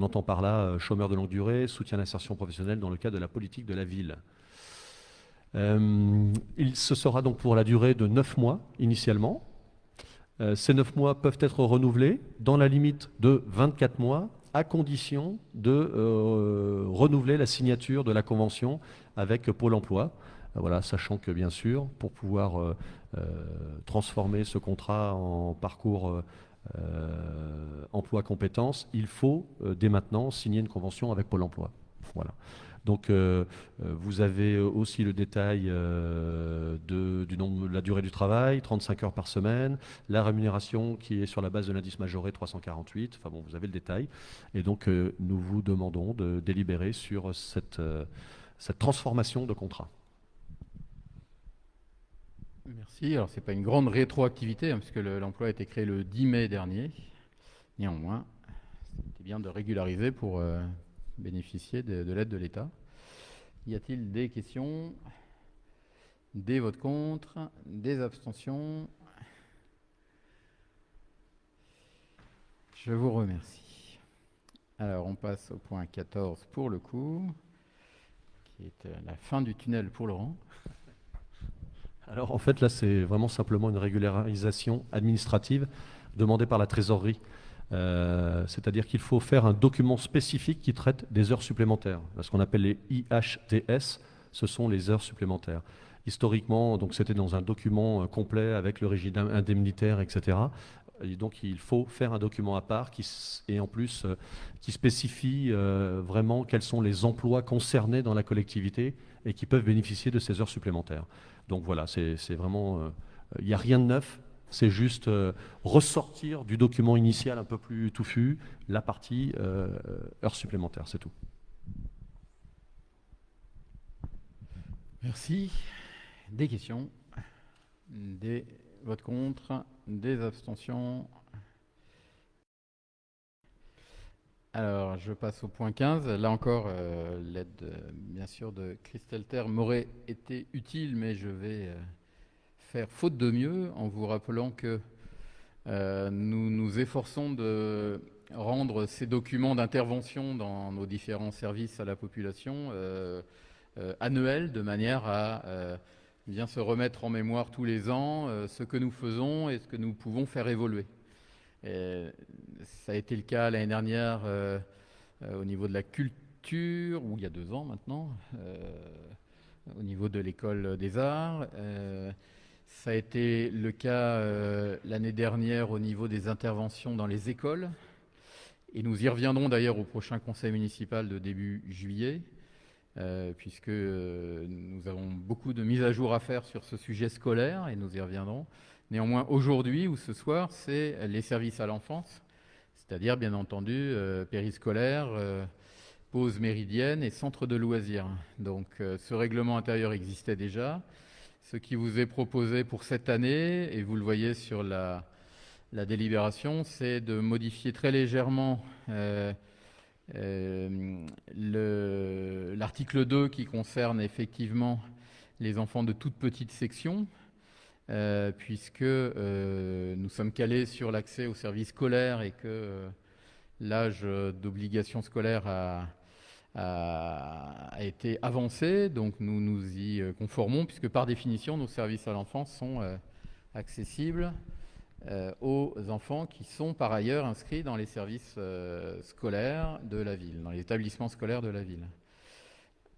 entend par là chômeurs de longue durée, soutien à l'insertion professionnelle dans le cadre de la politique de la ville. Ce sera donc pour la durée de 9 mois initialement. Ces 9 mois peuvent être renouvelés dans la limite de 24 mois à condition de renouveler la signature de la convention avec Pôle emploi. Voilà, sachant que bien sûr, pour pouvoir transformer ce contrat en parcours emploi compétences, il faut dès maintenant signer une convention avec Pôle emploi. Voilà. Donc vous avez aussi le détail du nombre, de la durée du travail, 35 heures par semaine, la rémunération qui est sur la base de l'indice majoré 348, enfin bon, vous avez le détail. Et donc nous vous demandons de délibérer sur cette transformation de contrat. Merci. Alors, ce n'est pas une grande rétroactivité, puisque l'emploi a été créé le 10 mai dernier. Néanmoins, c'est bien de régulariser pour bénéficier de l'aide de l'État. Y a-t-il des questions? Des votes contre? Des abstentions? Je vous remercie. Alors, on passe au point 14 pour le coup, qui est la fin du tunnel pour Laurent. Alors en fait là c'est vraiment simplement une régularisation administrative demandée par la trésorerie. C'est-à-dire qu'il faut faire un document spécifique qui traite des heures supplémentaires. Ce qu'on appelle les IHTS, ce sont les heures supplémentaires. Historiquement, donc c'était dans un document complet avec le régime indemnitaire, etc. Et donc il faut faire un document à part et en plus qui spécifie vraiment quels sont les emplois concernés dans la collectivité et qui peuvent bénéficier de ces heures supplémentaires. Donc voilà, c'est vraiment, il n'y a rien de neuf. C'est juste ressortir du document initial un peu plus touffu la partie heures supplémentaires, c'est tout. Merci. Des questions? Des votes contre? Des abstentions? Alors, je passe au point 15. Là encore, l'aide, bien sûr, de Christelle Terre m'aurait été utile, mais je vais faire faute de mieux en vous rappelant que nous nous efforçons de rendre ces documents d'intervention dans nos différents services à la population annuels, de manière à bien se remettre en mémoire tous les ans ce que nous faisons et ce que nous pouvons faire évoluer. Ça a été le cas l'année dernière au niveau de la culture, ou il y a 2 ans maintenant, au niveau de l'école des arts. Ça a été le cas l'année dernière au niveau des interventions dans les écoles. Et nous y reviendrons d'ailleurs au prochain conseil municipal de début juillet, puisque nous avons beaucoup de mises à jour à faire sur ce sujet scolaire, et nous y reviendrons. Néanmoins, aujourd'hui ou ce soir, c'est les services à l'enfance, c'est-à-dire bien entendu périscolaire, pause méridienne et centre de loisirs. Donc ce règlement intérieur existait déjà. Ce qui vous est proposé pour cette année, et vous le voyez sur la délibération, c'est de modifier très légèrement l'article 2 qui concerne effectivement les enfants de toute petite section, puisque nous sommes calés sur l'accès aux services scolaires et que l'âge d'obligation scolaire a été avancé, donc nous nous y conformons, puisque par définition, nos services à l'enfance sont accessibles aux enfants qui sont par ailleurs inscrits dans les services scolaires de la ville, dans les établissements scolaires de la ville.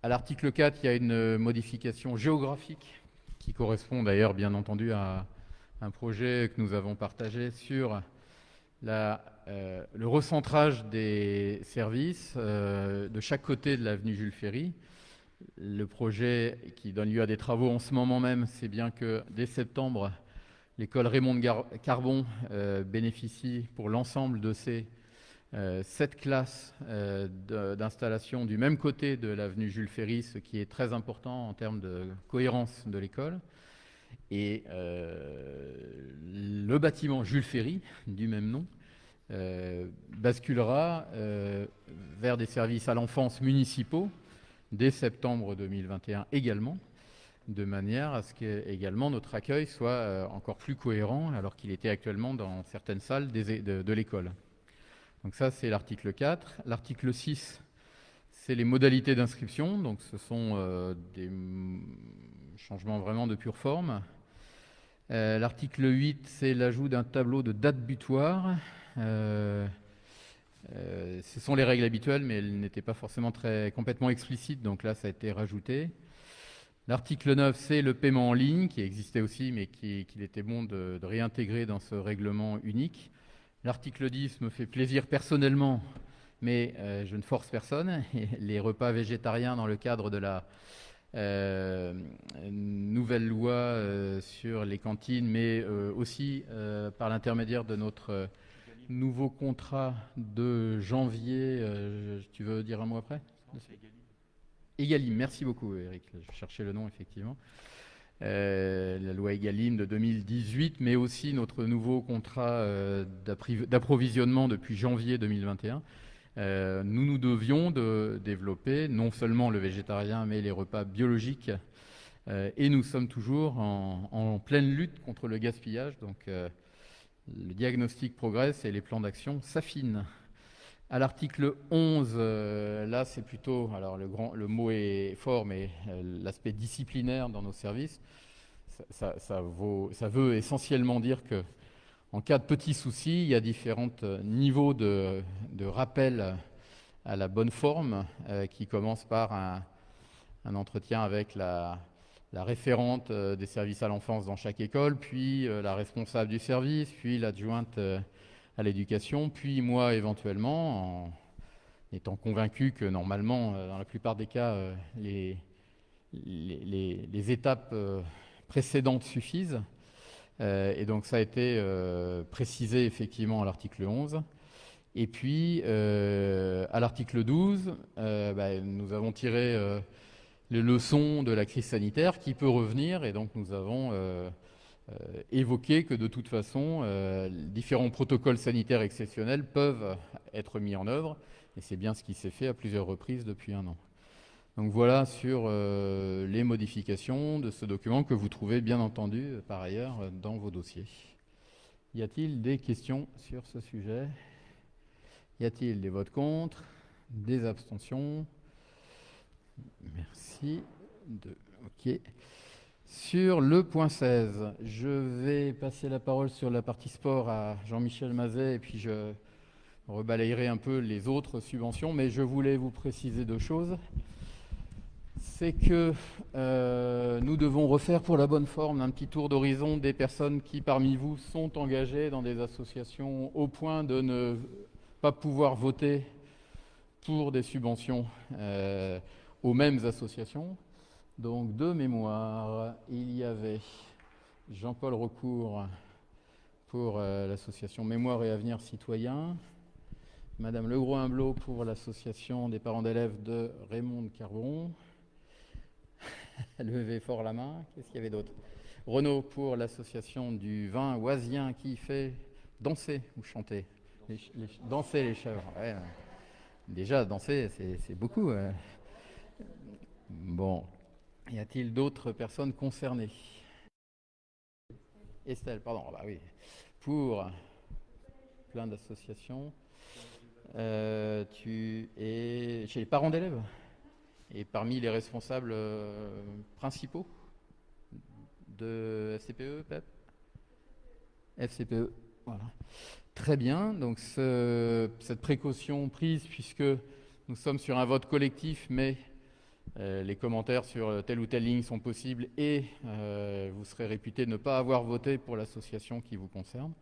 À l'article 4, il y a une modification géographique qui correspond d'ailleurs bien entendu à un projet que nous avons partagé sur le recentrage des services de chaque côté de l'avenue Jules Ferry. Le projet qui donne lieu à des travaux en ce moment même, c'est bien que dès septembre, l'école Raymond Carbon bénéficie pour l'ensemble de ses 7 classes d'installation du même côté de l'avenue Jules Ferry, ce qui est très important en termes de cohérence de l'école. Et le bâtiment Jules Ferry, du même nom, basculera vers des services à l'enfance municipaux dès septembre 2021 également, de manière à ce que également notre accueil soit encore plus cohérent, alors qu'il était actuellement dans certaines salles de l'école. Donc ça, c'est l'article 4. L'article 6, c'est les modalités d'inscription. Donc ce sont des changements vraiment de pure forme. L'article 8, c'est l'ajout d'un tableau de date butoir. Ce sont les règles habituelles, mais elles n'étaient pas forcément complètement explicites, donc là, ça a été rajouté. L'article 9, c'est le paiement en ligne, qui existait aussi, mais qu'il était bon de réintégrer dans ce règlement unique. L'article 10 me fait plaisir personnellement, mais je ne force personne. Les repas végétariens dans le cadre de la nouvelle loi sur les cantines, mais aussi par l'intermédiaire de notre nouveau contrat de janvier. Tu veux dire un mot après ? Egalim, merci beaucoup Eric, je cherchais le nom effectivement. La loi Egalim de 2018, mais aussi notre nouveau contrat d'approvisionnement depuis janvier 2021. Nous devions de développer non seulement le végétarien, mais les repas biologiques. Et nous sommes toujours en pleine lutte contre le gaspillage. Donc le diagnostic progresse et les plans d'action s'affinent. À l'article 11, là c'est plutôt, alors le mot est fort, mais l'aspect disciplinaire dans nos services, ça veut essentiellement dire que en cas de petits soucis, il y a différents niveaux de rappel à la bonne forme qui commencent par un entretien avec la référente des services à l'enfance dans chaque école, puis la responsable du service, puis l'adjointe à l'éducation, puis moi éventuellement, en étant convaincu que normalement, dans la plupart des cas, les étapes précédentes suffisent. Et donc ça a été précisé effectivement à l'article 11. Et puis à l'article 12, nous avons tiré les leçons de la crise sanitaire qui peut revenir, et donc nous avons évoqué que de toute façon, différents protocoles sanitaires exceptionnels peuvent être mis en œuvre, et c'est bien ce qui s'est fait à plusieurs reprises depuis un an. Donc voilà sur les modifications de ce document que vous trouvez bien entendu par ailleurs dans vos dossiers. Y a-t-il des questions sur ce sujet? Y a-t-il des votes contre? Des abstentions? Merci. OK. Sur le point 16, je vais passer la parole sur la partie sport à Jean-Michel Mazet, et puis je rebalayerai un peu les autres subventions, mais je voulais vous préciser 2 choses. C'est que nous devons refaire pour la bonne forme un petit tour d'horizon des personnes qui parmi vous sont engagées dans des associations au point de ne pas pouvoir voter pour des subventions aux mêmes associations. Donc de mémoire, il y avait Jean-Paul Recourt pour l'association Mémoire et Avenir Citoyen, Madame Legros-Humblot pour l'association des parents d'élèves de Raymond Carbon. Levez fort la main. Qu'est-ce qu'il y avait d'autre? Renaud pour l'association du vin oisien qui fait danser ou chanter. Danser les chèvres. Ouais. Déjà, danser, c'est beaucoup. Bon. Y a-t-il d'autres personnes concernées? Estelle, pardon, bah oui, pour plein d'associations. Tu es chez les parents d'élèves et parmi les responsables principaux de FCPE, PEP FCPE, voilà. Très bien, donc cette précaution prise puisque nous sommes sur un vote collectif, mais les commentaires sur telle ou telle ligne sont possibles et vous serez réputé ne pas avoir voté pour l'association qui vous concerne.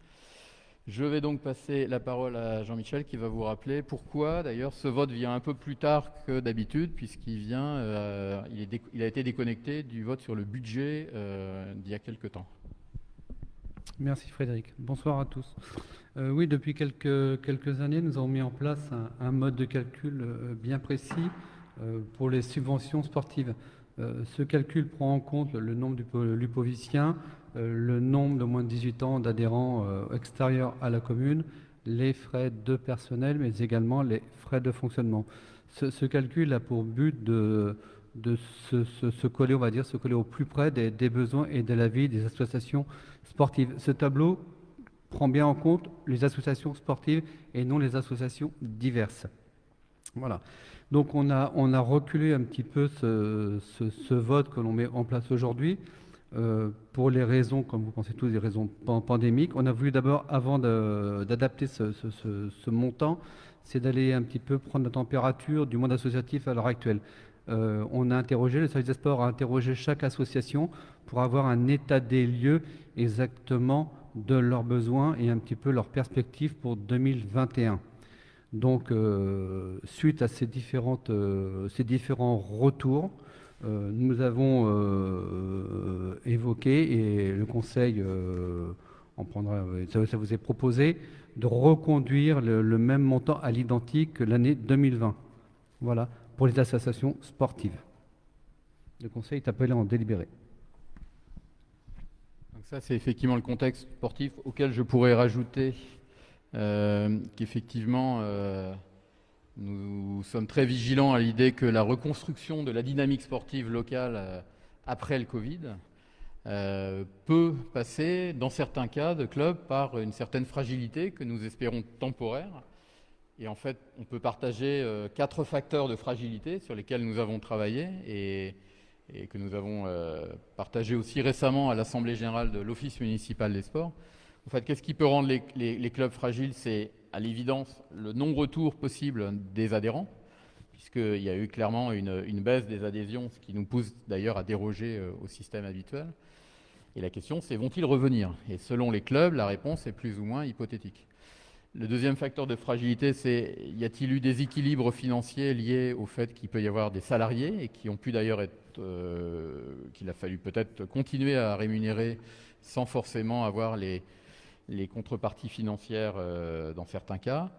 Je vais donc passer la parole à Jean-Michel qui va vous rappeler pourquoi d'ailleurs ce vote vient un peu plus tard que d'habitude puisqu'il vient, il a été déconnecté du vote sur le budget d'il y a quelque temps. Merci Frédéric. Bonsoir à tous. Oui, depuis quelques années, nous avons mis en place un mode de calcul bien précis pour les subventions sportives. Ce calcul prend en compte le nombre de lupoviciens, le nombre de moins de 18 ans d'adhérents extérieurs à la commune, les frais de personnel, mais également les frais de fonctionnement. Ce calcul a pour but de se coller, on va dire, se coller au plus près des besoins et de la vie des associations sportives. Ce tableau prend bien en compte les associations sportives et non les associations diverses. Voilà. Donc on a reculé un petit peu ce vote que l'on met en place aujourd'hui pour les raisons, comme vous pensez tous, des raisons pandémiques. On a voulu d'abord, avant d'adapter ce montant, c'est d'aller un petit peu prendre la température du monde associatif à l'heure actuelle. On a interrogé, le service des sports a interrogé chaque association pour avoir un état des lieux exactement de leurs besoins et un petit peu leurs perspectives pour 2021. Donc, suite à ces différents retours, nous avons évoqué, et le Conseil en prendra, ça vous est proposé, de reconduire le même montant à l'identique que l'année 2020. Voilà, pour les associations sportives. Le Conseil est appelé à en délibérer. Donc ça, c'est effectivement le contexte sportif auquel je pourrais rajouter qu'effectivement, nous sommes très vigilants à l'idée que la reconstruction de la dynamique sportive locale après le Covid peut passer, dans certains cas de clubs, par une certaine fragilité que nous espérons temporaire. Et en fait, on peut partager 4 facteurs de fragilité sur lesquels nous avons travaillé et que nous avons partagé aussi récemment à l'Assemblée générale de l'Office municipal des sports. En fait, qu'est-ce qui peut rendre les clubs fragiles? C'est à l'évidence le non-retour possible des adhérents, puisqu'il y a eu clairement une baisse des adhésions, ce qui nous pousse d'ailleurs à déroger au système habituel. Et la question, c'est vont-ils revenir? Et selon les clubs, la réponse est plus ou moins hypothétique. Le deuxième facteur de fragilité, c'est y a-t-il eu des équilibres financiers liés au fait qu'il peut y avoir des salariés et qui ont pu d'ailleurs être, qu'il a fallu peut-être continuer à rémunérer sans forcément avoir les contreparties financières dans certains cas.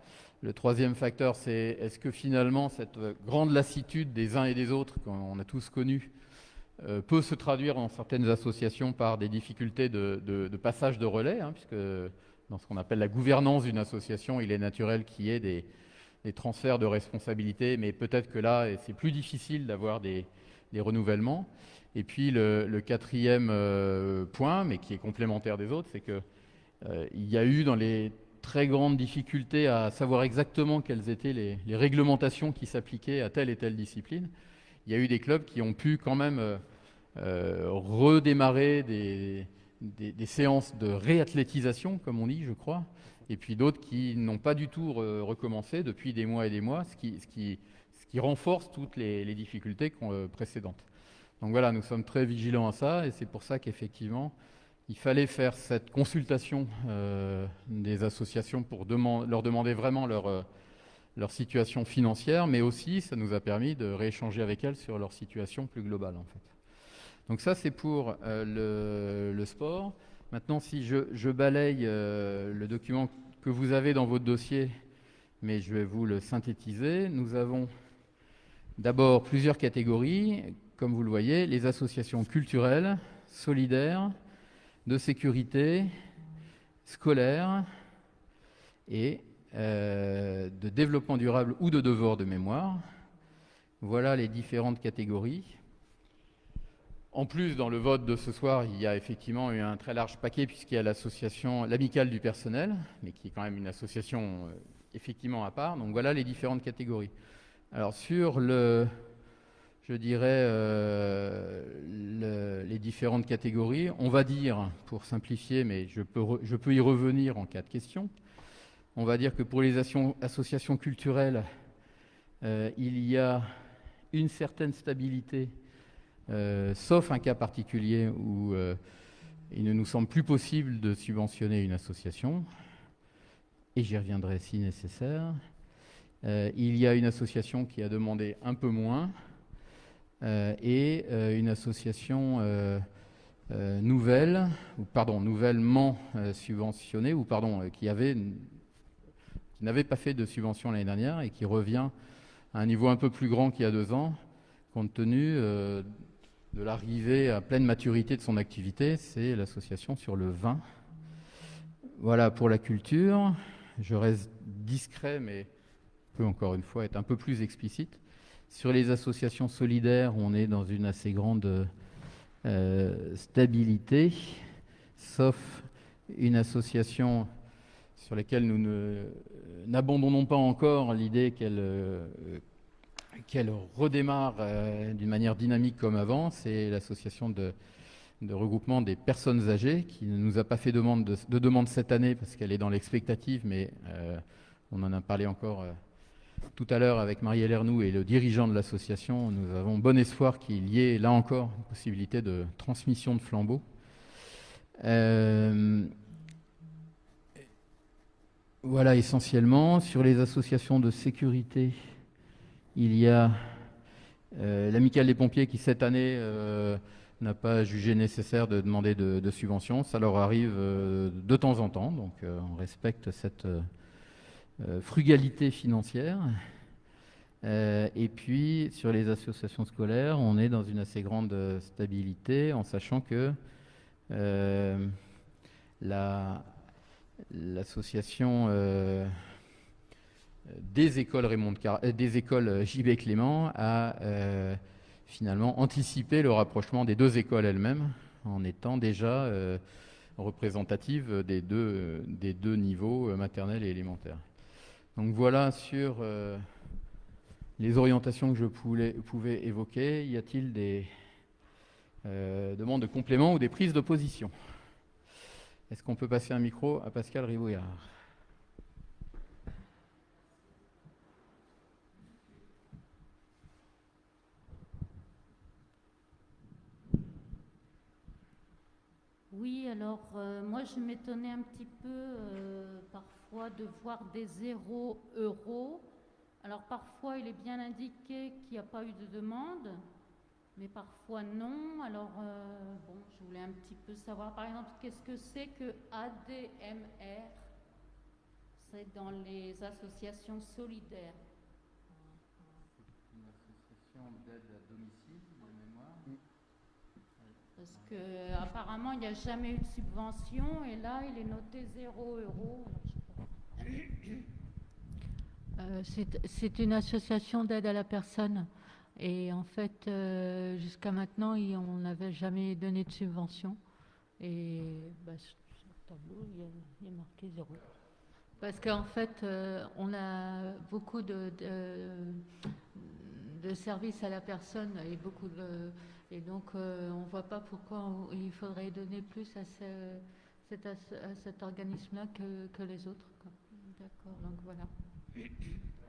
Le troisième facteur, c'est est-ce que finalement cette grande lassitude des uns et des autres qu'on a tous connue peut se traduire dans certaines associations par des difficultés de passage de relais, hein, puisque dans ce qu'on appelle la gouvernance d'une association, il est naturel qu'il y ait des transferts de responsabilités, mais peut-être que là, c'est plus difficile d'avoir des renouvellements. Et puis le quatrième point, mais qui est complémentaire des autres, c'est que il y a eu dans les très grandes difficultés à savoir exactement quelles étaient les réglementations qui s'appliquaient à telle et telle discipline. Il y a eu des clubs qui ont pu quand même redémarrer des séances de réathlétisation, comme on dit, je crois, et puis d'autres qui n'ont pas du tout recommencé depuis des mois et des mois, ce qui renforce toutes les difficultés précédentes. Donc voilà, nous sommes très vigilants à ça, et c'est pour ça qu'effectivement, il fallait faire cette consultation des associations pour leur demander vraiment leur situation financière, mais aussi ça nous a permis de rééchanger avec elles sur leur situation plus globale en fait. Donc ça c'est pour le sport. Maintenant si je balaye le document que vous avez dans votre dossier, mais je vais vous le synthétiser, nous avons d'abord plusieurs catégories, comme vous le voyez, les associations culturelles, solidaires, de sécurité, scolaire et de développement durable ou de devoir de mémoire. Voilà les différentes catégories. En plus, dans le vote de ce soir, il y a effectivement eu un très large paquet puisqu'il y a l'association, l'amicale du personnel, mais qui est quand même une association effectivement à part. Donc voilà les différentes catégories. Alors sur je dirais, les différentes catégories, on va dire, pour simplifier, mais je peux y revenir en cas de question, on va dire que pour les associations culturelles, il y a une certaine stabilité, sauf un cas particulier où il ne nous semble plus possible de subventionner une association, et j'y reviendrai si nécessaire. Il y a une association qui a demandé un peu moins, et une association nouvellement subventionnée, qui n'avait pas fait de subvention l'année dernière et qui revient à un niveau un peu plus grand qu'il y a 2 ans, compte tenu de l'arrivée à pleine maturité de son activité. C'est l'association sur le vin. Voilà pour la culture. Je reste discret, mais peut encore une fois être un peu plus explicite. Sur les associations solidaires, on est dans une assez grande stabilité, sauf une association sur laquelle nous n'abandonnons pas encore l'idée qu'elle redémarre d'une manière dynamique comme avant. C'est l'association de regroupement des personnes âgées qui ne nous a pas fait de demande cette année parce qu'elle est dans l'expectative, mais on en a parlé encore tout à l'heure avec Marielle Ernoux et le dirigeant de l'association. Nous avons bon espoir qu'il y ait là encore une possibilité de transmission de flambeau. Voilà essentiellement. Sur les associations de sécurité, il y a l'Amicale des pompiers qui cette année n'a pas jugé nécessaire de demander de subvention. Ça leur arrive de temps en temps, donc on respecte cette frugalité financière. Et puis sur les associations scolaires, on est dans une assez grande stabilité, en sachant que l'association des écoles JB Clément a finalement anticipé le rapprochement des 2 écoles elles-mêmes, en étant déjà représentative des deux niveaux maternels et élémentaires. Donc voilà sur les orientations que je pouvais évoquer. Y a-t-il des demandes de compléments ou des prises de position? Est-ce qu'on peut passer un micro à Pascal Ribouillard? Oui, alors moi je m'étonnais un petit peu parfois de voir des 0 euros. Alors parfois il est bien indiqué qu'il n'y a pas eu de demande, mais parfois non. Alors bon, je voulais un petit peu savoir par exemple qu'est-ce que c'est que ADMR? C'est dans les associations solidaires. Une association d'aide à domicile, de mémoire. Parce qu'apparemment, il n'y a jamais eu de subvention et là, il est noté 0 euros. C'est une association d'aide à la personne. Et en fait, jusqu'à maintenant, on n'avait jamais donné de subvention. Et sur le tableau, il y a marqué 0. Parce qu'en fait, on a beaucoup de services à la personne et donc on ne voit pas pourquoi il faudrait donner plus à cet organisme-là que les autres. D'accord, donc voilà.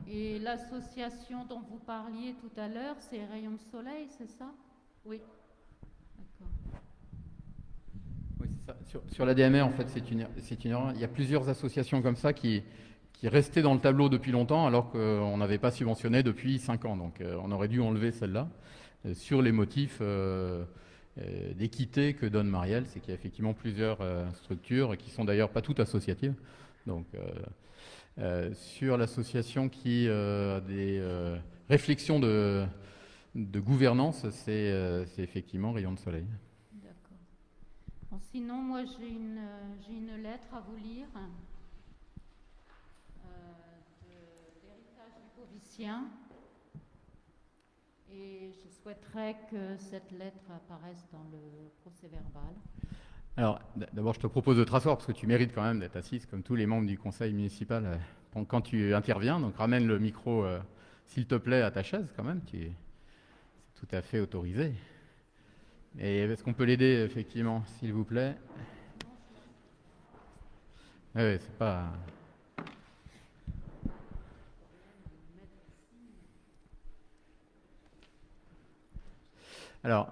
Et l'association dont vous parliez tout à l'heure, c'est Rayons de Soleil, c'est ça? Oui. D'accord. Oui, c'est ça. Sur l'ADMR, en fait, c'est une erreur. Il y a plusieurs associations comme ça qui restaient dans le tableau depuis longtemps alors qu'on n'avait pas subventionné depuis 5 ans. Donc on aurait dû enlever celle-là sur les motifs d'équité que donne Marielle. C'est qu'il y a effectivement plusieurs structures qui sont d'ailleurs pas toutes associatives. Donc sur l'association qui a des réflexions de gouvernance, c'est effectivement Rayon de Soleil. D'accord. Bon, sinon, moi, j'ai une lettre à vous lire d'Héritage Lipovicien. Et je souhaiterais que cette lettre apparaisse dans le procès-verbal. Alors, d'abord, je te propose de te rasseoir parce que tu mérites quand même d'être assise comme tous les membres du conseil municipal quand tu interviens. Donc, ramène le micro, s'il te plaît, à ta chaise quand même. C'est tout à fait autorisé. Et est-ce qu'on peut l'aider, effectivement, s'il vous plaît? Oui, c'est pas... Alors,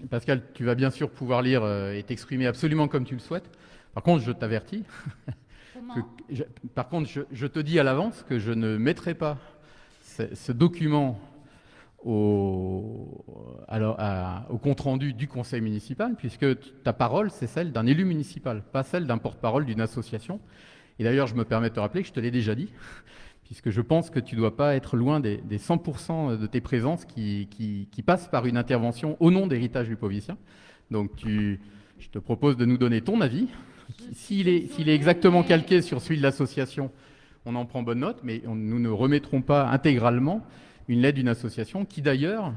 Pascal, tu vas bien sûr pouvoir lire et t'exprimer absolument comme tu le souhaites. Par contre, je t'avertis, Comment? par contre, je te dis à l'avance que je ne mettrai pas ce document au compte-rendu du conseil municipal, puisque ta parole, c'est celle d'un élu municipal, pas celle d'un porte-parole d'une association. Et d'ailleurs, je me permets de te rappeler que je te l'ai déjà dit, puisque je pense que tu ne dois pas être loin des 100% de tes présences qui passent par une intervention au nom d'Héritage Lupovicien. Donc, je te propose de nous donner ton avis. S'il est exactement calqué sur celui de l'association, on en prend bonne note, mais nous ne remettrons pas intégralement une lettre d'une association qui, d'ailleurs,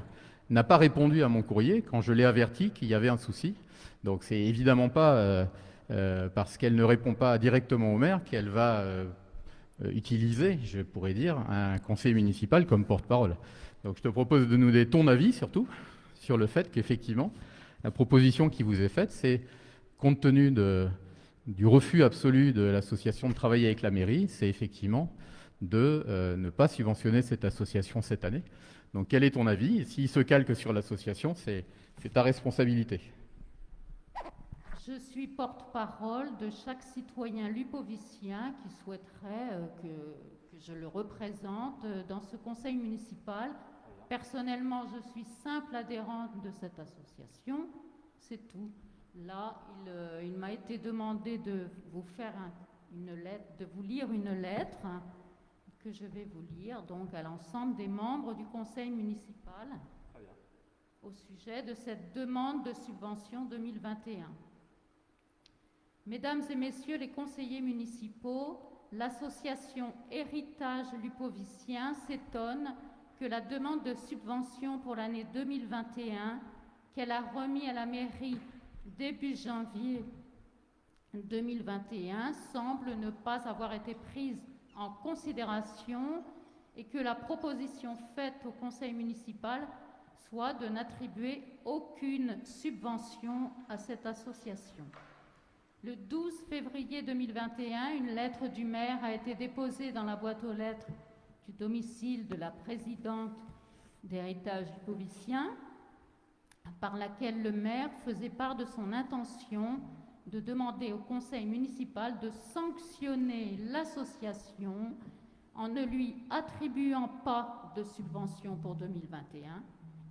n'a pas répondu à mon courrier quand je l'ai averti qu'il y avait un souci. Donc, c'est évidemment pas parce qu'elle ne répond pas directement au maire qu'elle va... utiliser, je pourrais dire, un conseil municipal comme porte-parole. Donc je te propose de nous donner ton avis surtout sur le fait qu'effectivement, la proposition qui vous est faite, c'est, compte tenu du refus absolu de l'association de travailler avec la mairie, c'est effectivement de ne pas subventionner cette association cette année. Donc quel est ton avis? Et s'il se calque sur l'association, c'est ta responsabilité. Je suis porte-parole de chaque citoyen lupovicien qui souhaiterait que je le représente dans ce conseil municipal. Personnellement, je suis simple adhérente de cette association, c'est tout. Là, il m'a été demandé de vous faire une lettre, de vous lire une lettre que je vais vous lire donc à l'ensemble des membres du conseil municipal au sujet de cette demande de subvention 2021. Mesdames et messieurs les conseillers municipaux, l'association Héritage Lupovicien s'étonne que la demande de subvention pour l'année 2021 qu'elle a remise à la mairie début janvier 2021 semble ne pas avoir été prise en considération et que la proposition faite au conseil municipal soit de n'attribuer aucune subvention à cette association. Le 12 février 2021, une lettre du maire a été déposée dans la boîte aux lettres du domicile de la présidente d'Héritage Lupovicien, par laquelle le maire faisait part de son intention de demander au conseil municipal de sanctionner l'association en ne lui attribuant pas de subvention pour 2021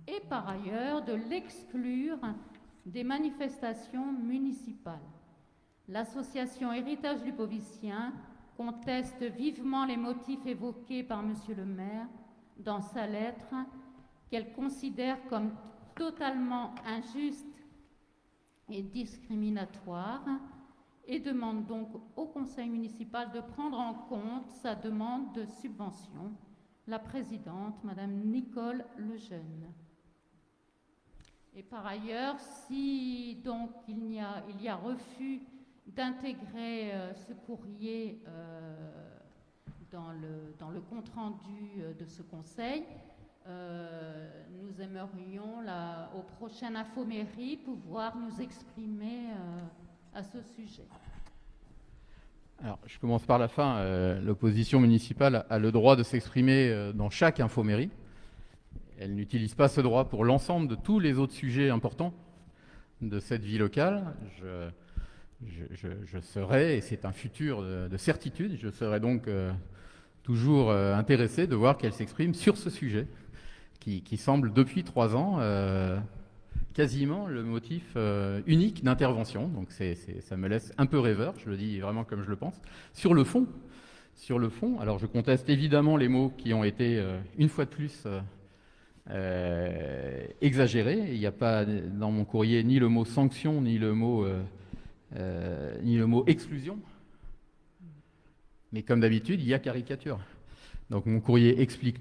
et par ailleurs de l'exclure des manifestations municipales. L'association Héritage Lupovicien conteste vivement les motifs évoqués par Monsieur le maire dans sa lettre, qu'elle considère comme totalement injuste et discriminatoire, et demande donc au conseil municipal de prendre en compte sa demande de subvention. La présidente, Madame Nicole Lejeune. Et par ailleurs, si donc il y a refus d'intégrer ce courrier dans le compte-rendu de ce conseil, nous aimerions, au prochain Infomairie, pouvoir nous exprimer à ce sujet. Alors, je commence par la fin. L'opposition municipale a le droit de s'exprimer dans chaque Infomairie. Elle n'utilise pas ce droit pour l'ensemble de tous les autres sujets importants de cette vie locale. Je serai, et c'est un futur de certitude, je serai donc toujours intéressé de voir qu'elle s'exprime sur ce sujet, qui semble depuis 3 ans quasiment le motif unique d'intervention. Donc ça me laisse un peu rêveur, je le dis vraiment comme je le pense. Sur le fond, alors je conteste évidemment les mots qui ont été une fois de plus exagérés. Il n'y a pas dans mon courrier ni le mot sanction, ni le mot exclusion. Mais comme d'habitude, il y a caricature. Donc mon courrier explique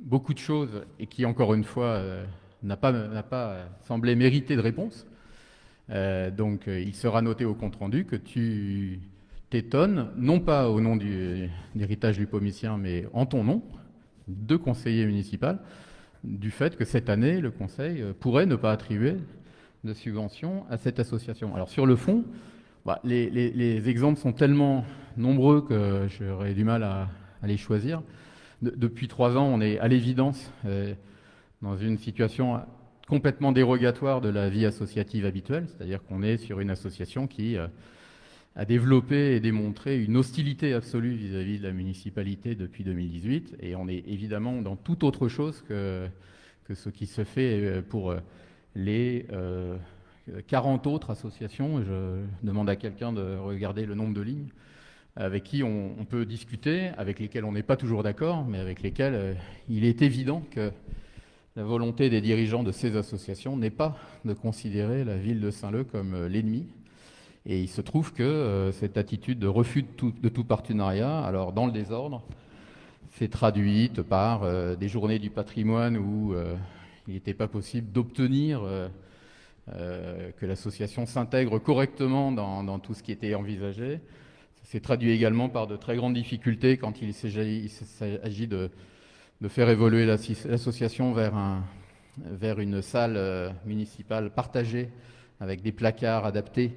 beaucoup de choses et qui, encore une fois, n'a pas semblé mériter de réponse. Donc, il sera noté au compte-rendu que tu t'étonnes, non pas au nom d'Héritage Lupomicien, mais en ton nom, de conseiller municipal, du fait que cette année, le conseil pourrait ne pas attribuer de subvention à cette association. Alors, sur le fond, les exemples sont tellement nombreux que j'aurais du mal à les choisir. Depuis 3 ans, on est à l'évidence dans une situation complètement dérogatoire de la vie associative habituelle, c'est-à-dire qu'on est sur une association qui a développé et démontré une hostilité absolue vis-à-vis de la municipalité depuis 2018, et on est évidemment dans toute autre chose que ce qui se fait pour les 40 autres associations. Je demande à quelqu'un de regarder le nombre de lignes avec qui on peut discuter, avec lesquelles on n'est pas toujours d'accord, mais avec lesquelles il est évident que la volonté des dirigeants de ces associations n'est pas de considérer la ville de Saint-Leu comme l'ennemi. Et il se trouve que cette attitude de refus de tout partenariat, alors dans le désordre, s'est traduite par des journées du patrimoine où il n'était pas possible d'obtenir que l'association s'intègre correctement dans tout ce qui était envisagé. Ça s'est traduit également par de très grandes difficultés quand il s'agit de faire évoluer l'association vers une salle municipale partagée avec des placards adaptés.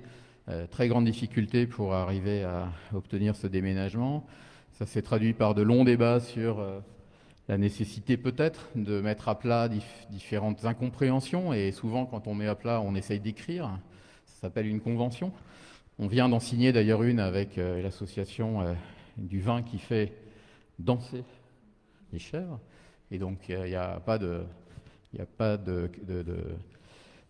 Très grande difficulté pour arriver à obtenir ce déménagement. Ça s'est traduit par de longs débats sur la nécessité peut-être de mettre à plat différentes incompréhensions, et souvent quand on met à plat, on essaye d'écrire. Ça s'appelle une convention. On vient d'en signer d'ailleurs une avec l'association du vin qui fait danser les chèvres, et donc il n'y a pas de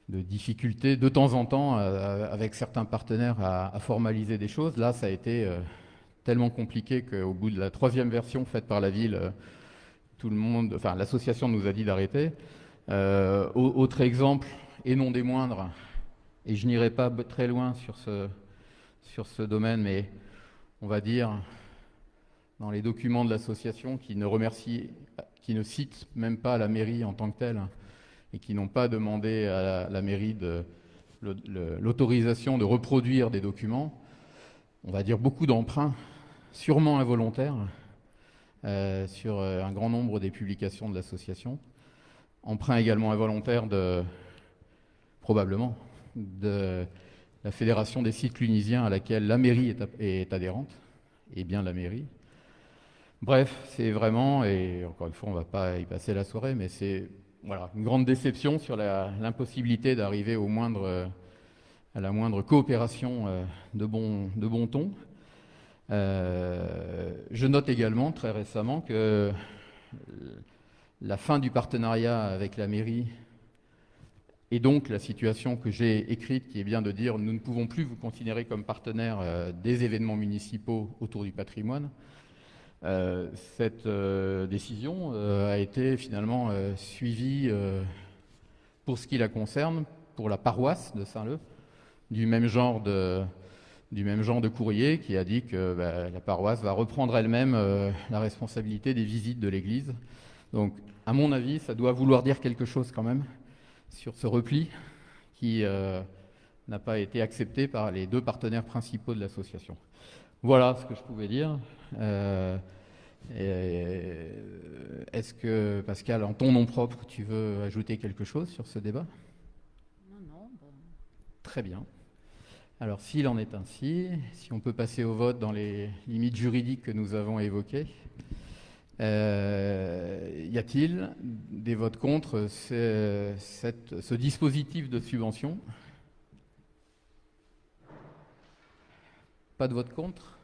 difficulté de temps en temps avec certains partenaires à formaliser des choses. Là, ça a été tellement compliqué qu'au bout de la 3e version faite par la ville, l'association nous a dit d'arrêter. Autre exemple, et non des moindres, et je n'irai pas très loin sur ce domaine, mais on va dire dans les documents de l'association qui ne citent même pas la mairie en tant que telle, et qui n'ont pas demandé à la mairie l'autorisation de reproduire des documents, on va dire beaucoup d'emprunts, sûrement involontaires, sur un grand nombre des publications de l'association. Emprunts également involontaires probablement, de la Fédération des sites clunisiens à laquelle la mairie est adhérente, et bien la mairie. Bref, c'est vraiment, et encore une fois, on ne va pas y passer la soirée, mais c'est une grande déception sur l'impossibilité d'arriver à la moindre coopération de bon ton. Je note également très récemment que la fin du partenariat avec la mairie, et donc la situation que j'ai écrite, qui est bien de dire nous ne pouvons plus vous considérer comme partenaire des événements municipaux autour du patrimoine. Cette décision a été finalement suivie pour ce qui la concerne, pour la paroisse de Saint-Leu, du même genre de courrier qui a dit que la paroisse va reprendre elle-même la responsabilité des visites de l'église. Donc, à mon avis, ça doit vouloir dire quelque chose quand même sur ce repli qui n'a pas été accepté par les 2 partenaires principaux de l'association. Voilà ce que je pouvais dire. Est-ce que, Pascal, en ton nom propre, tu veux ajouter quelque chose sur ce débat? Non. Très bien. Alors, s'il en est ainsi, si on peut passer au vote dans les limites juridiques que nous avons évoquées, y a-t-il des votes contre ce dispositif de subvention? Pas de vote contre?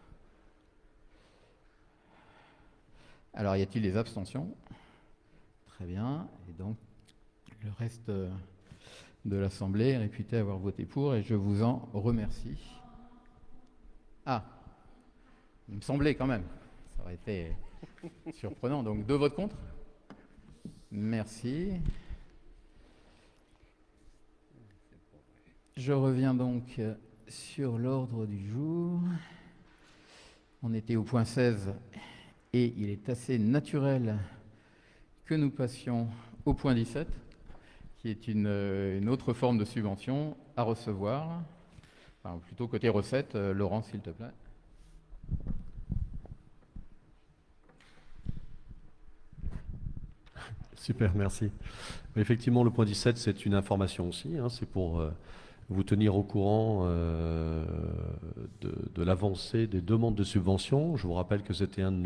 Alors, y a-t-il des abstentions? Très bien. Et donc, le reste de l'Assemblée est réputé avoir voté pour, et je vous en remercie. Ah, il me semblait quand même. Ça aurait été surprenant. Donc, 2 votes contre? Merci. Je reviens donc sur l'ordre du jour. On était au point 16. Et il est assez naturel que nous passions au point 17, qui est une autre forme de subvention à recevoir. Enfin, plutôt côté recettes, Laurent, s'il te plaît. Super, merci. Effectivement, le point 17, c'est une information aussi. Hein, c'est pour vous tenir au courant de l'avancée des demandes de subventions. Je vous rappelle que c'était un de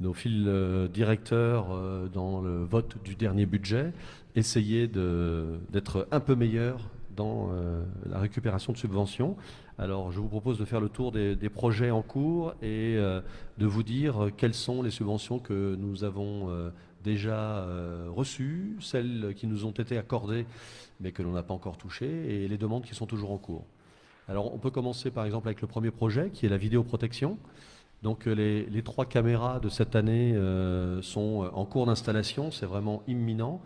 nos fils directeurs dans le vote du dernier budget. Essayer d'être un peu meilleur dans la récupération de subventions. Alors, je vous propose de faire le tour des projets en cours et de vous dire quelles sont les subventions que nous avons déjà reçues, celles qui nous ont été accordées mais que l'on n'a pas encore touchées et les demandes qui sont toujours en cours. Alors, on peut commencer par exemple avec le premier projet qui est la vidéoprotection. Donc, les 3 caméras de cette année sont en cours d'installation, c'est vraiment imminent.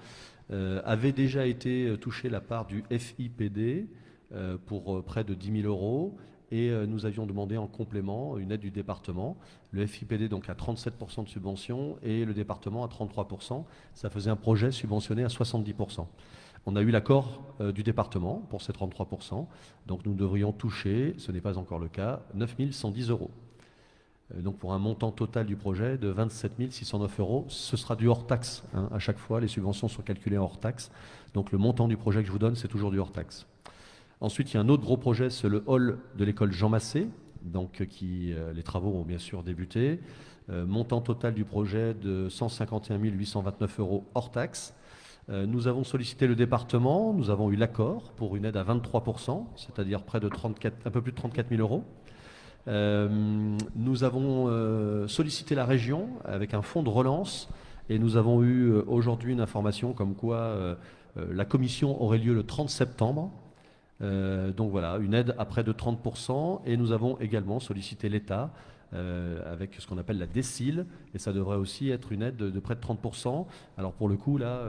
Avait déjà été touché la part du FIPD pour près de 10 000 euros et nous avions demandé en complément une aide du département. Le FIPD donc à 37% de subvention et le département à 33%. Ça faisait un projet subventionné à 70%. On a eu l'accord du département pour ces 33%. Donc nous devrions toucher, ce n'est pas encore le cas, 9 110 euros. Donc pour un montant total du projet de 27 609 euros, ce sera du hors-taxe. Hein. À chaque fois, les subventions sont calculées en hors-taxe. Donc le montant du projet que je vous donne, c'est toujours du hors-taxe. Ensuite, il y a un autre gros projet, c'est le hall de l'école Jean Massé, donc les travaux ont bien sûr débuté. Montant total du projet de 151 829 euros hors-taxe. Nous avons sollicité le département, nous avons eu l'accord pour une aide à 23%, c'est-à-dire près de un peu plus de 34 000 euros. Nous avons sollicité la région avec un fonds de relance et nous avons eu aujourd'hui une information comme quoi la commission aurait lieu le 30 septembre. Donc voilà, une aide à près de 30% et nous avons également sollicité l'État avec ce qu'on appelle la décile et ça devrait aussi être une aide de près de 30%. Alors pour le coup là,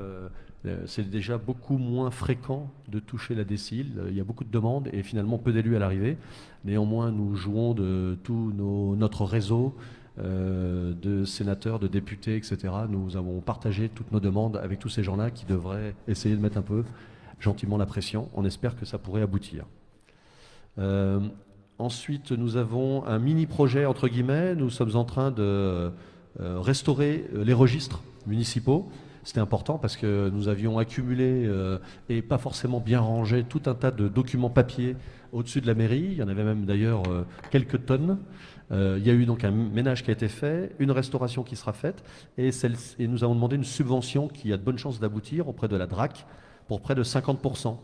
c'est déjà beaucoup moins fréquent de toucher la décile. Il y a beaucoup de demandes et finalement peu d'élus à l'arrivée. Néanmoins, nous jouons de tout notre réseau de sénateurs, de députés, etc. Nous avons partagé toutes nos demandes avec tous ces gens-là qui devraient essayer de mettre un peu gentiment la pression. On espère que ça pourrait aboutir. Ensuite, nous avons un mini-projet, entre guillemets. Nous sommes en train de restaurer les registres municipaux. C'était important parce que nous avions accumulé et pas forcément bien rangé tout un tas de documents papier au-dessus de la mairie. Il y en avait même d'ailleurs quelques tonnes. Il y a eu donc un ménage qui a été fait, une restauration qui sera faite et nous avons demandé une subvention qui a de bonnes chances d'aboutir auprès de la DRAC pour près de 50%.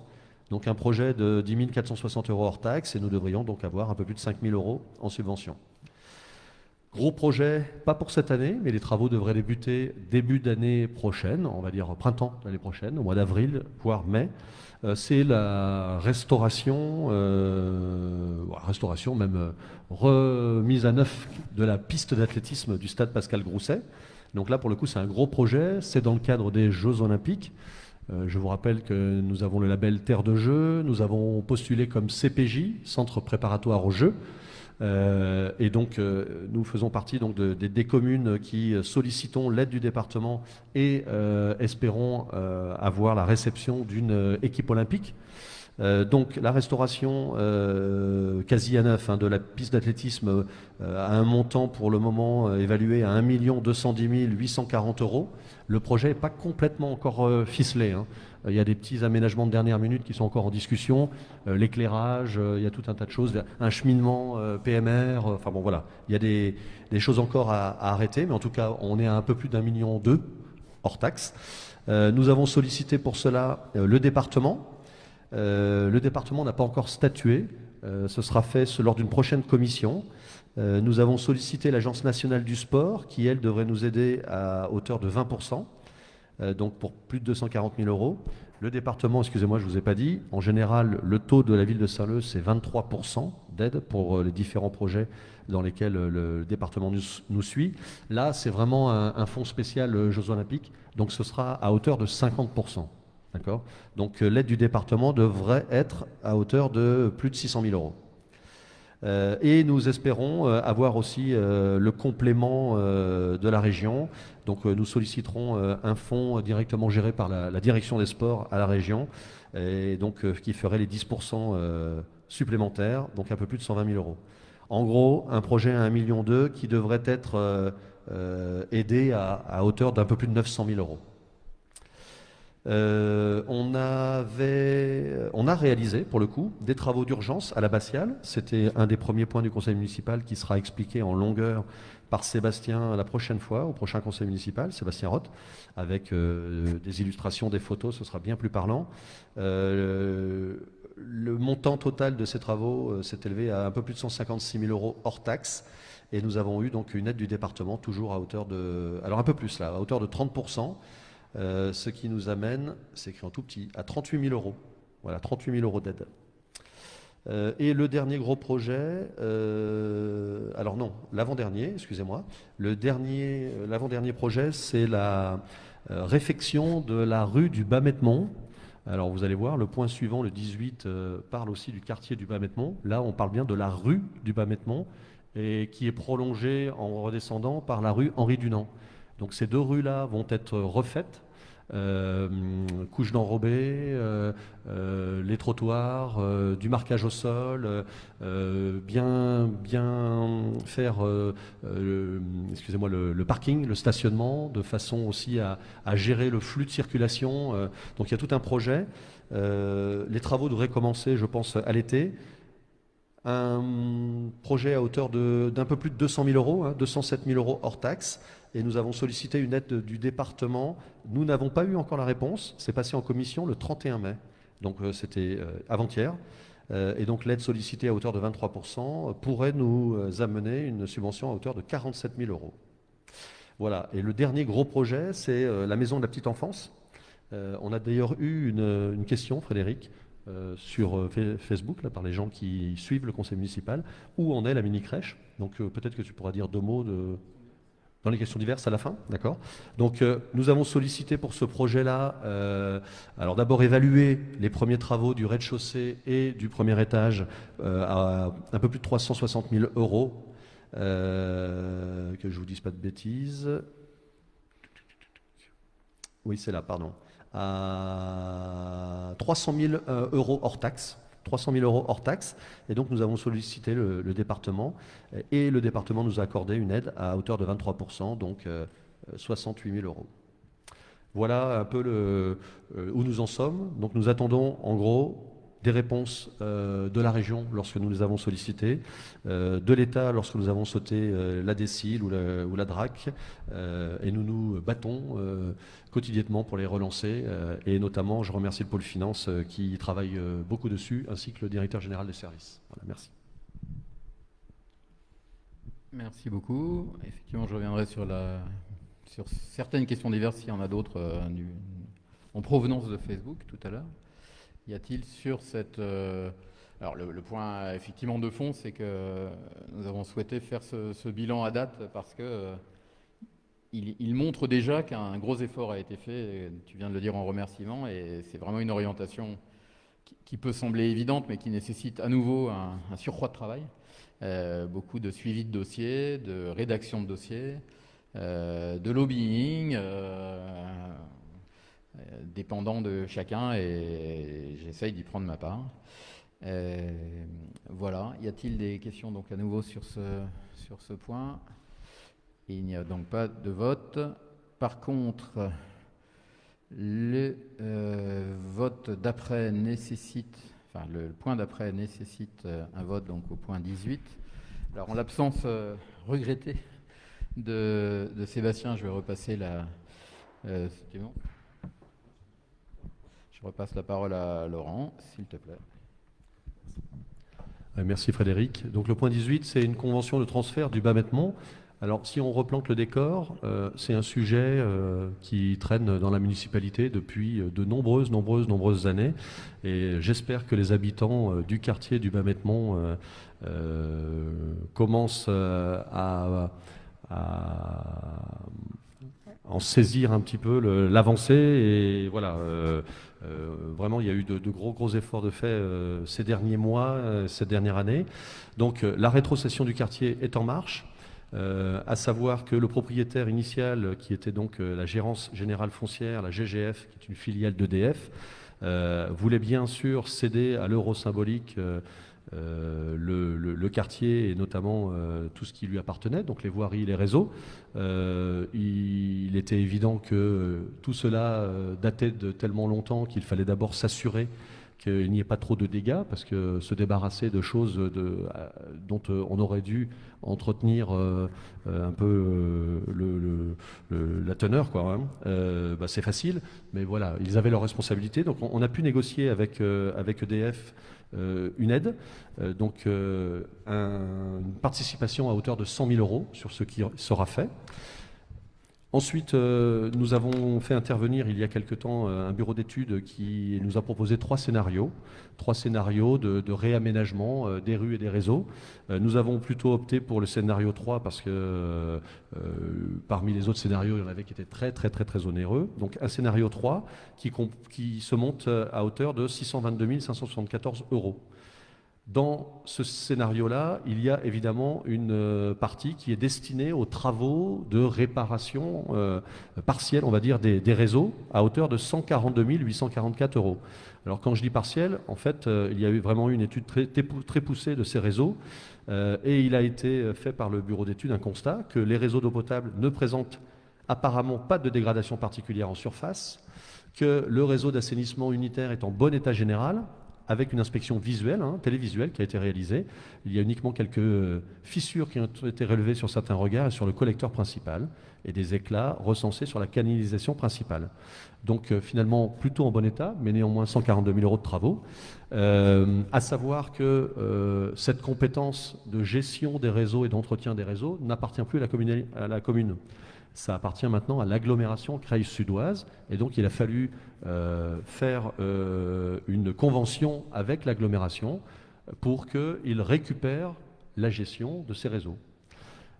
Donc un projet de 10 460 euros hors taxe et nous devrions donc avoir un peu plus de 5 000 euros en subvention. Gros projet, pas pour cette année, mais les travaux devraient débuter début d'année prochaine, on va dire printemps l'année prochaine, au mois d'avril, voire mai. C'est la restauration, même remise à neuf de la piste d'athlétisme du stade Pascal Grousset. Donc là, pour le coup, c'est un gros projet, c'est dans le cadre des Jeux Olympiques. Je vous rappelle que nous avons le label Terre de Jeux, nous avons postulé comme CPJ, Centre préparatoire aux Jeux. Et donc nous faisons partie donc, des communes qui sollicitons l'aide du département et espérons avoir la réception d'une équipe olympique. Donc la restauration quasi à neuf de la piste d'athlétisme à un montant pour le moment évalué à 1 210 840 euros. Le projet n'est pas complètement encore ficelé. Hein. Il y a des petits aménagements de dernière minute qui sont encore en discussion, l'éclairage, il y a tout un tas de choses, un cheminement PMR, enfin bon voilà, il y a des choses encore à arrêter, mais en tout cas on est à un peu plus d'1,2 million hors taxe. Nous avons sollicité pour cela le département. Le département n'a pas encore statué, ce sera fait lors d'une prochaine commission. Nous avons sollicité l'Agence nationale du sport qui, elle, devrait nous aider à hauteur de 20%, donc pour plus de 240 000 euros. Le département, excusez-moi, je ne vous ai pas dit, en général, le taux de la ville de Saint-Leu, c'est 23% d'aide pour les différents projets dans lesquels le département nous suit. Là, c'est vraiment un fonds spécial Jeux Olympiques, donc ce sera à hauteur de 50%. D'accord ? Donc l'aide du département devrait être à hauteur de plus de 600 000 euros. Et nous espérons avoir aussi le complément de la région. Donc nous solliciterons un fonds directement géré par la direction des sports à la région, et donc qui ferait les 10% supplémentaires, donc un peu plus de 120 000 euros. En gros, un projet à 1,2 million qui devrait être aidé à hauteur d'un peu plus de 900 000 euros. On a réalisé, pour le coup, des travaux d'urgence à l'abbatiale. C'était un des premiers points du conseil municipal qui sera expliqué en longueur par Sébastien la prochaine fois, au prochain conseil municipal, Sébastien Roth, avec des illustrations, des photos, ce sera bien plus parlant. Le montant total de ces travaux s'est élevé à un peu plus de 156 000 euros hors taxe. Et nous avons eu donc une aide du département, toujours à hauteur de... Alors un peu plus là, à hauteur de 30%. Ce qui nous amène, c'est écrit en tout petit, à 38 000 euros. Voilà, 38 000 euros d'aide. Et le dernier gros projet, alors non, l'avant-dernier, excusez-moi, l'avant-dernier projet, c'est la réfection de la rue du Bas-Mettemont. Alors vous allez voir, le point suivant, le 18, parle aussi du quartier du Bas-Mettemont. Là, on parle bien de la rue du Bas-Mettemont, et qui est prolongée en redescendant par la rue Henri Dunant. Donc ces deux rues-là vont être refaites, couches d'enrobés, les trottoirs, du marquage au sol, bien faire excusez-moi, le parking, le stationnement, de façon aussi à gérer le flux de circulation. Donc il y a tout un projet. Les travaux devraient commencer, je pense, à l'été. Un projet à hauteur d'un peu plus de 200 000 euros, 207 000 euros hors taxe. Et nous avons sollicité une aide du département. Nous n'avons pas eu encore la réponse. C'est passé en commission le 31 mai. Donc c'était avant-hier. Et donc l'aide sollicitée à hauteur de 23% pourrait nous amener une subvention à hauteur de 47 000 euros. Voilà. Et le dernier gros projet, c'est la maison de la petite enfance. On a d'ailleurs eu une question, Frédéric, sur Facebook, là, par les gens qui suivent le conseil municipal, où en est la mini-crèche. Donc peut-être que tu pourras dire deux mots dans les questions diverses à la fin, d'accord? Donc nous avons sollicité pour ce projet-là, alors d'abord évaluer les premiers travaux du rez-de-chaussée et du premier étage à un peu plus de 360 000 euros, que je vous dise pas de bêtises. Oui, c'est là, pardon. À 300 000 euros hors taxe. 300 000 euros hors taxe. Et donc, nous avons sollicité le département. Et le département nous a accordé une aide à hauteur de 23%, donc 68 000 euros. Voilà un peu où nous en sommes. Donc, nous attendons, en gros, des réponses de la région lorsque nous les avons sollicitées, de l'État lorsque nous avons sauté la DSIL ou la DRAC, et nous nous battons quotidiennement pour les relancer, et notamment je remercie le pôle finance qui travaille beaucoup dessus, ainsi que le directeur général des services. Voilà, merci. Merci beaucoup. Effectivement, je reviendrai sur certaines questions diverses, s'il y en a d'autres en provenance de Facebook tout à l'heure. Y a-t-il sur cette... Alors le point effectivement de fond, c'est que nous avons souhaité faire ce bilan à date parce que il montre déjà qu'un gros effort a été fait, tu viens de le dire en remerciement, et c'est vraiment une orientation qui peut sembler évidente, mais qui nécessite à nouveau un surcroît de travail. Beaucoup de suivi de dossiers, de rédaction de dossiers, de lobbying, dépendant de chacun, et j'essaye d'y prendre ma part. Voilà. Y a-t-il des questions donc à nouveau sur ce point? Il n'y a donc pas de vote. Par contre, le vote d'après nécessite, enfin le point d'après nécessite un vote donc au point 18. Alors en l'absence regrettée de Sébastien, je vais repasser je repasse la parole à Laurent, s'il te plaît. Merci Frédéric. Donc le point 18, c'est une convention de transfert du Bas-Mettemont. Alors si on replante le décor, c'est un sujet qui traîne dans la municipalité depuis de nombreuses années. Et j'espère que les habitants du quartier du Bas-Mettemont commencent à en saisir un petit peu l'avancée. Et voilà, vraiment, il y a eu de gros efforts de fait ces derniers mois, cette dernière année. Donc la rétrocession du quartier est en marche. À savoir que le propriétaire initial, qui était donc la Gérance Générale Foncière, la GGF, qui est une filiale d'EDF, voulait bien sûr céder à l'euro symbolique le quartier et notamment tout ce qui lui appartenait, donc les voiries, les réseaux. Il était évident que tout cela datait de tellement longtemps qu'il fallait d'abord s'assurer qu'il n'y ait pas trop de dégâts, parce que se débarrasser de choses dont on aurait dû entretenir un peu la teneur, quoi, hein. C'est facile, mais voilà, ils avaient leurs responsabilités. Donc on a pu négocier avec EDF une aide, donc une participation à hauteur de 100 000 euros sur ce qui sera fait. Ensuite, nous avons fait intervenir il y a quelque temps un bureau d'études qui nous a proposé trois scénarios de réaménagement des rues et des réseaux. Nous avons plutôt opté pour le scénario 3 parce que parmi les autres scénarios, il y en avait qui étaient très onéreux. Donc un scénario 3 qui se monte à hauteur de 622 574 euros. Dans ce scénario-là, il y a évidemment une partie qui est destinée aux travaux de réparation partielle, on va dire, des réseaux, à hauteur de 142 844 euros. Alors quand je dis partiel, en fait, il y a eu vraiment une étude très poussée de ces réseaux, et il a été fait par le bureau d'études un constat que les réseaux d'eau potable ne présentent apparemment pas de dégradation particulière en surface, que le réseau d'assainissement unitaire est en bon état général, avec une inspection visuelle, télévisuelle, qui a été réalisée. Il y a uniquement quelques fissures qui ont été relevées sur certains regards et sur le collecteur principal, et des éclats recensés sur la canalisation principale. Donc finalement, plutôt en bon état, mais néanmoins 142 000 euros de travaux. À savoir que cette compétence de gestion des réseaux et d'entretien des réseaux n'appartient plus à la commune. Ça appartient maintenant à l'agglomération Creil-Sudoise, et donc il a fallu faire une convention avec l'agglomération pour qu'il récupère la gestion de ces réseaux.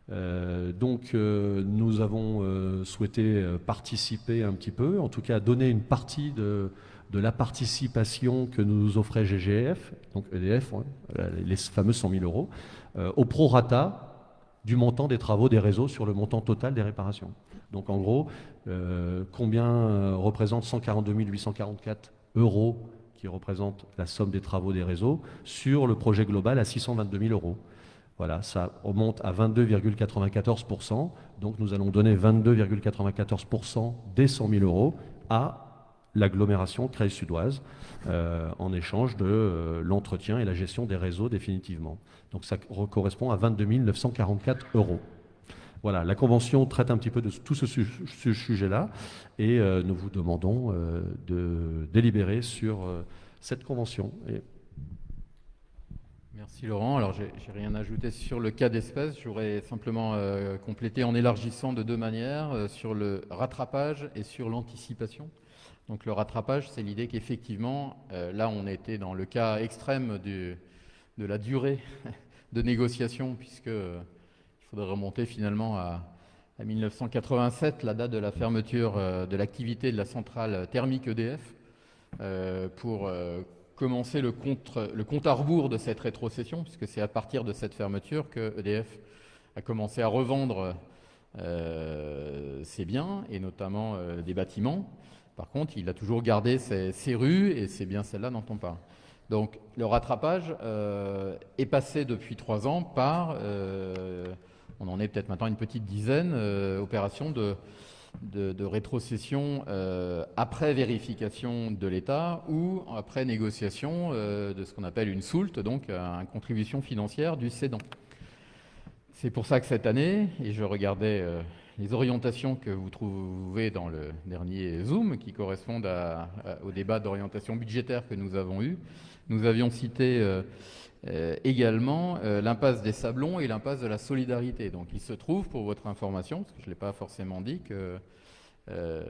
Donc nous avons souhaité participer un petit peu, en tout cas donner une partie de la participation que nous offrait GGF, donc EDF, les fameux 100 000 euros, au prorata du montant des travaux des réseaux sur le montant total des réparations. Donc en gros, combien représente 142 844 euros qui représente la somme des travaux des réseaux sur le projet global à 622 000 euros. Voilà, ça remonte à 22,94%. Donc nous allons donner 22,94% des 100 000 euros à l'agglomération Creil-Sudoise en échange de l'entretien et la gestion des réseaux définitivement. Donc ça correspond à 22 944 euros. Voilà, la Convention traite un petit peu de tout ce sujet-là, et nous vous demandons de délibérer sur cette Convention. Merci Laurent. Alors j'ai rien à ajouter sur le cas d'espèce. J'aurais simplement complété en élargissant de deux manières, sur le rattrapage et sur l'anticipation. Donc le rattrapage, c'est l'idée qu'effectivement, là on était dans le cas extrême de la durée de négociation, puisque il faudrait remonter finalement à 1987, la date de la fermeture de l'activité de la centrale thermique EDF, pour commencer le compte à rebours de cette rétrocession, puisque c'est à partir de cette fermeture que EDF a commencé à revendre ses biens, et notamment des bâtiments. Par contre, il a toujours gardé ses rues, et c'est bien celle-là dont on parle. Donc le rattrapage est passé depuis 3 ans par, on en est peut-être maintenant une petite dizaine, opérations de rétrocession après vérification de l'État ou après négociation de ce qu'on appelle une soulte, donc une contribution financière du cédant. C'est pour ça que cette année, et je regardais les orientations que vous trouvez dans le dernier Zoom, qui correspondent au débat d'orientation budgétaire que nous avons eu, nous avions cité également l'impasse des Sablons et l'impasse de la Solidarité. Donc il se trouve, pour votre information, parce que je ne l'ai pas forcément dit, que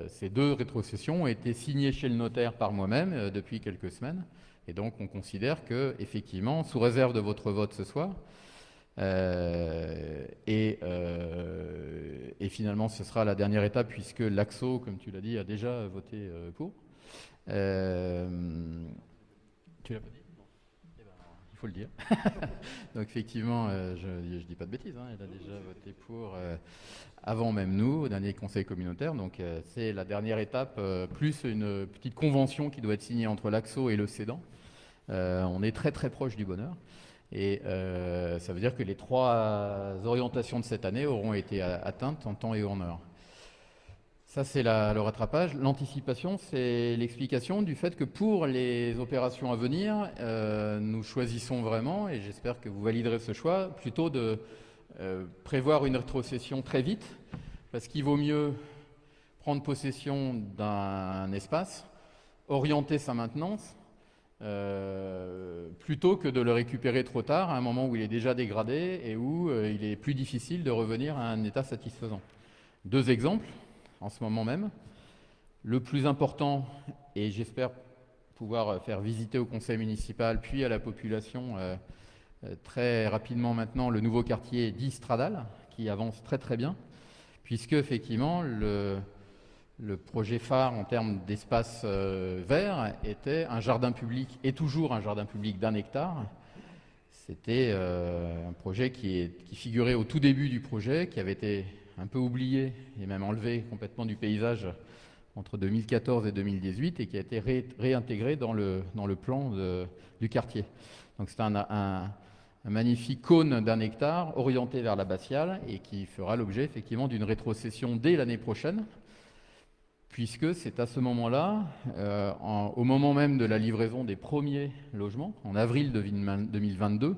ces deux rétrocessions ont été signées chez le notaire par moi-même depuis quelques semaines. Et donc on considère que, effectivement, sous réserve de votre vote ce soir, et Et finalement, ce sera la dernière étape puisque l'AXO, comme tu l'as dit, a déjà voté pour. Tu l'as pas dit? Eh ben, il faut le dire. Donc effectivement, je ne dis pas de bêtises, hein, elle a déjà voté pour avant même nous, au dernier conseil communautaire. Donc c'est la dernière étape, plus une petite convention qui doit être signée entre l'AXO et le cédant. On est très très proche du bonheur. Et ça veut dire que les 3 orientations de cette année auront été atteintes en temps et en heure. Ça, c'est le rattrapage. L'anticipation, c'est l'explication du fait que pour les opérations à venir, nous choisissons vraiment, et j'espère que vous validerez ce choix, plutôt de prévoir une rétrocession très vite, parce qu'il vaut mieux prendre possession d'un espace, orienter sa maintenance, plutôt que de le récupérer trop tard, à un moment où il est déjà dégradé et où il est plus difficile de revenir à un état satisfaisant. 2 exemples, en ce moment même. Le plus important, et j'espère pouvoir faire visiter au conseil municipal, puis à la population très rapidement maintenant, le nouveau quartier dit Stradal, qui avance très très bien, puisque effectivement le projet phare en termes d'espace vert était un jardin public, et toujours un jardin public d'1 hectare. C'était un projet qui figurait au tout début du projet, qui avait été un peu oublié et même enlevé complètement du paysage entre 2014 et 2018 et qui a été réintégré dans le plan du quartier. Donc c'est un magnifique cône d'1 hectare orienté vers l'abbatiale et qui fera l'objet effectivement d'une rétrocession dès l'année prochaine, puisque c'est à ce moment-là, au moment même de la livraison des premiers logements, en avril 2022,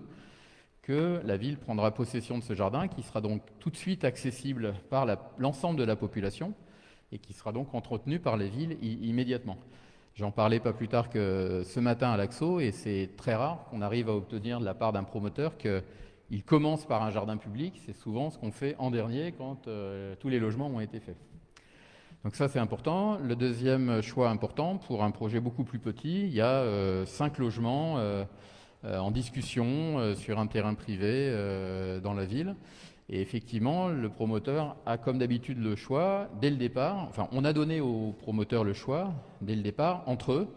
que la ville prendra possession de ce jardin, qui sera donc tout de suite accessible par l'ensemble de la population et qui sera donc entretenu par les villes immédiatement. J'en parlais pas plus tard que ce matin à l'AXO, et c'est très rare qu'on arrive à obtenir de la part d'un promoteur qu'il commence par un jardin public. C'est souvent ce qu'on fait en dernier quand tous les logements ont été faits. Donc ça, c'est important. Le deuxième choix important, pour un projet beaucoup plus petit, il y a 5 logements en discussion sur un terrain privé dans la ville. Et effectivement, le promoteur a comme d'habitude le choix dès le départ. Enfin, on a donné aux promoteurs le choix dès le départ entre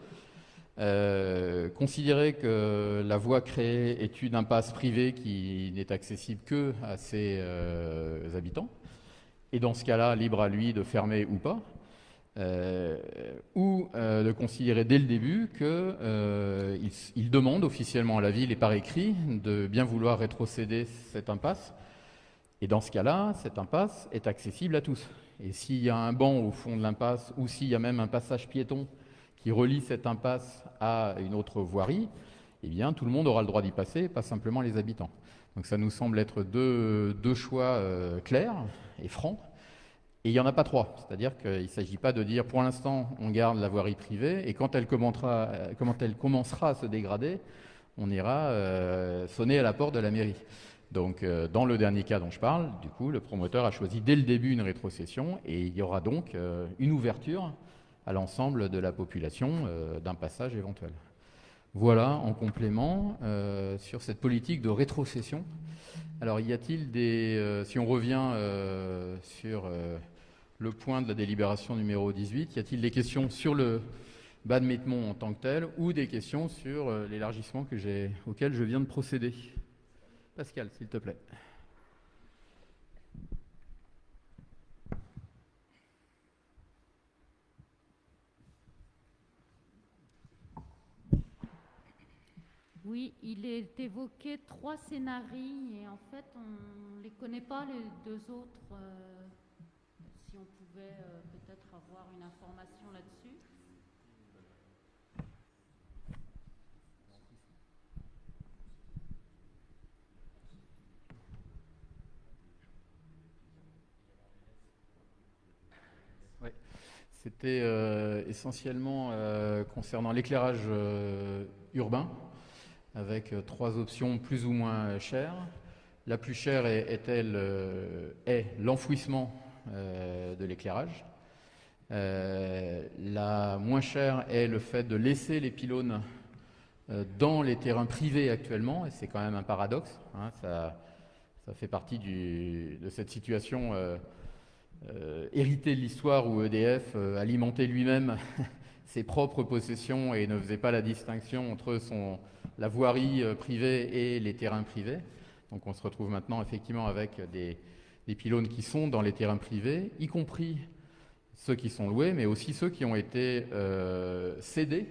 eux. Considérer que la voie créée est une impasse privée qui n'est accessible que à ses habitants. Et dans ce cas-là, libre à lui de fermer ou pas. Ou de considérer dès le début qu'il demande officiellement à la ville et par écrit de bien vouloir rétrocéder cette impasse. Et dans ce cas-là, cette impasse est accessible à tous. Et s'il y a un banc au fond de l'impasse ou s'il y a même un passage piéton qui relie cette impasse à une autre voirie, eh bien tout le monde aura le droit d'y passer, pas simplement les habitants. Donc ça nous semble être deux choix clairs et francs. Et il n'y en a pas 3, c'est-à-dire qu'il ne s'agit pas de dire pour l'instant on garde la voirie privée et quand elle commencera à se dégrader, on ira sonner à la porte de la mairie. Donc dans le dernier cas dont je parle, du coup le promoteur a choisi dès le début une rétrocession et il y aura donc une ouverture à l'ensemble de la population d'un passage éventuel. Voilà en complément sur cette politique de rétrocession. Alors y a-t-il si on revient sur le point de la délibération numéro 18, y a-t-il des questions sur le bas de Mettmont en tant que tel ou des questions sur l'élargissement auquel je viens de procéder? Pascal, s'il te plaît. Oui, il est évoqué 3 scénarios et en fait, on ne les connaît pas les 2 autres. Si on pouvait peut-être avoir une information là-dessus. Oui, c'était essentiellement concernant l'éclairage urbain, avec 3 options plus ou moins chères. La plus chère est l'enfouissement de l'éclairage. La moins chère est le fait de laisser les pylônes dans les terrains privés actuellement, et c'est quand même un paradoxe, hein, ça fait partie de cette situation hérité de l'histoire où EDF alimentait lui-même ses propres possessions et ne faisait pas la distinction entre la voirie privée et les terrains privés. Donc on se retrouve maintenant effectivement avec des pylônes qui sont dans les terrains privés, y compris ceux qui sont loués, mais aussi ceux qui ont été cédés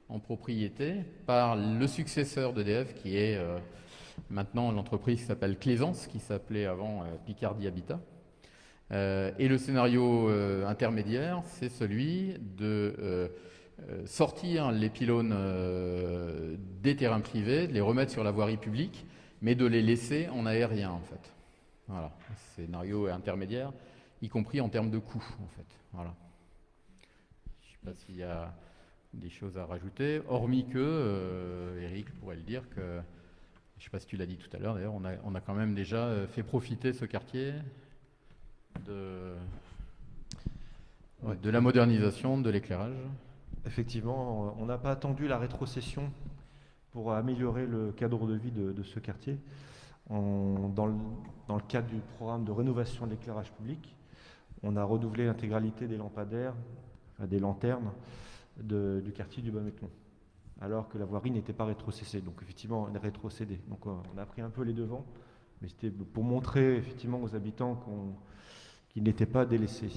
en propriété par le successeur d'EDF, qui est maintenant l'entreprise qui s'appelle Claisance, qui s'appelait avant Picardie Habitat. Et le scénario intermédiaire, c'est celui de sortir les pylônes des terrains privés, de les remettre sur la voirie publique, mais de les laisser en aérien, en fait. Voilà, scénario intermédiaire, y compris en termes de coûts, en fait. Voilà. Je ne sais pas s'il y a des choses à rajouter, hormis que, Eric pourrait le dire, que, je ne sais pas si tu l'as dit tout à l'heure, d'ailleurs, on a quand même déjà fait profiter ce quartier de la modernisation de l'éclairage. Effectivement, on n'a pas attendu la rétrocession pour améliorer le cadre de vie de ce quartier. Dans le cadre du programme de rénovation de l'éclairage public, on a renouvelé l'intégralité des lampadaires, des lanternes du quartier du Bas-Métlon, alors que la voirie n'était pas rétrocédée. Donc effectivement, elle est rétrocédée. Donc on a pris un peu les devants, mais c'était pour montrer effectivement aux habitants qu'ils n'étaient pas délaissés.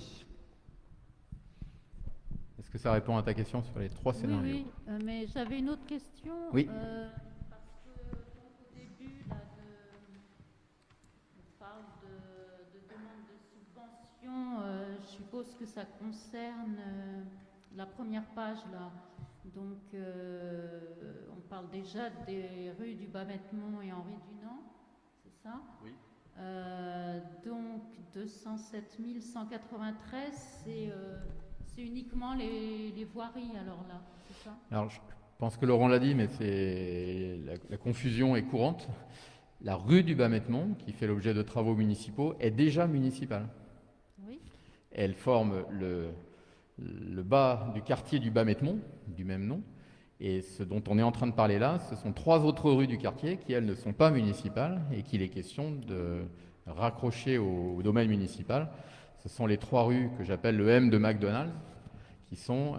Est-ce que ça répond à ta question sur les trois scénarios? Oui, mais j'avais une autre question. Oui. Parce que donc, au début, là, on parle de demande de subvention. Je suppose que ça concerne la première page, là. Donc, on parle déjà des rues du Bas-Métlon et Henri Dunant, c'est ça? Oui. Donc, 207 193, c'est uniquement les voiries, alors là, c'est ça? Alors, je pense que Laurent l'a dit, mais la confusion est courante. La rue du Bas-Métlon, qui fait l'objet de travaux municipaux, est déjà municipale. Oui. Elle forme le bas du quartier du Bas-Métlon, du même nom. Et ce dont on est en train de parler là, ce sont 3 autres rues du quartier qui, elles, ne sont pas municipales et qu'il est question de raccrocher au domaine municipal. Ce sont les 3 rues que j'appelle le M de McDonald's, qui sont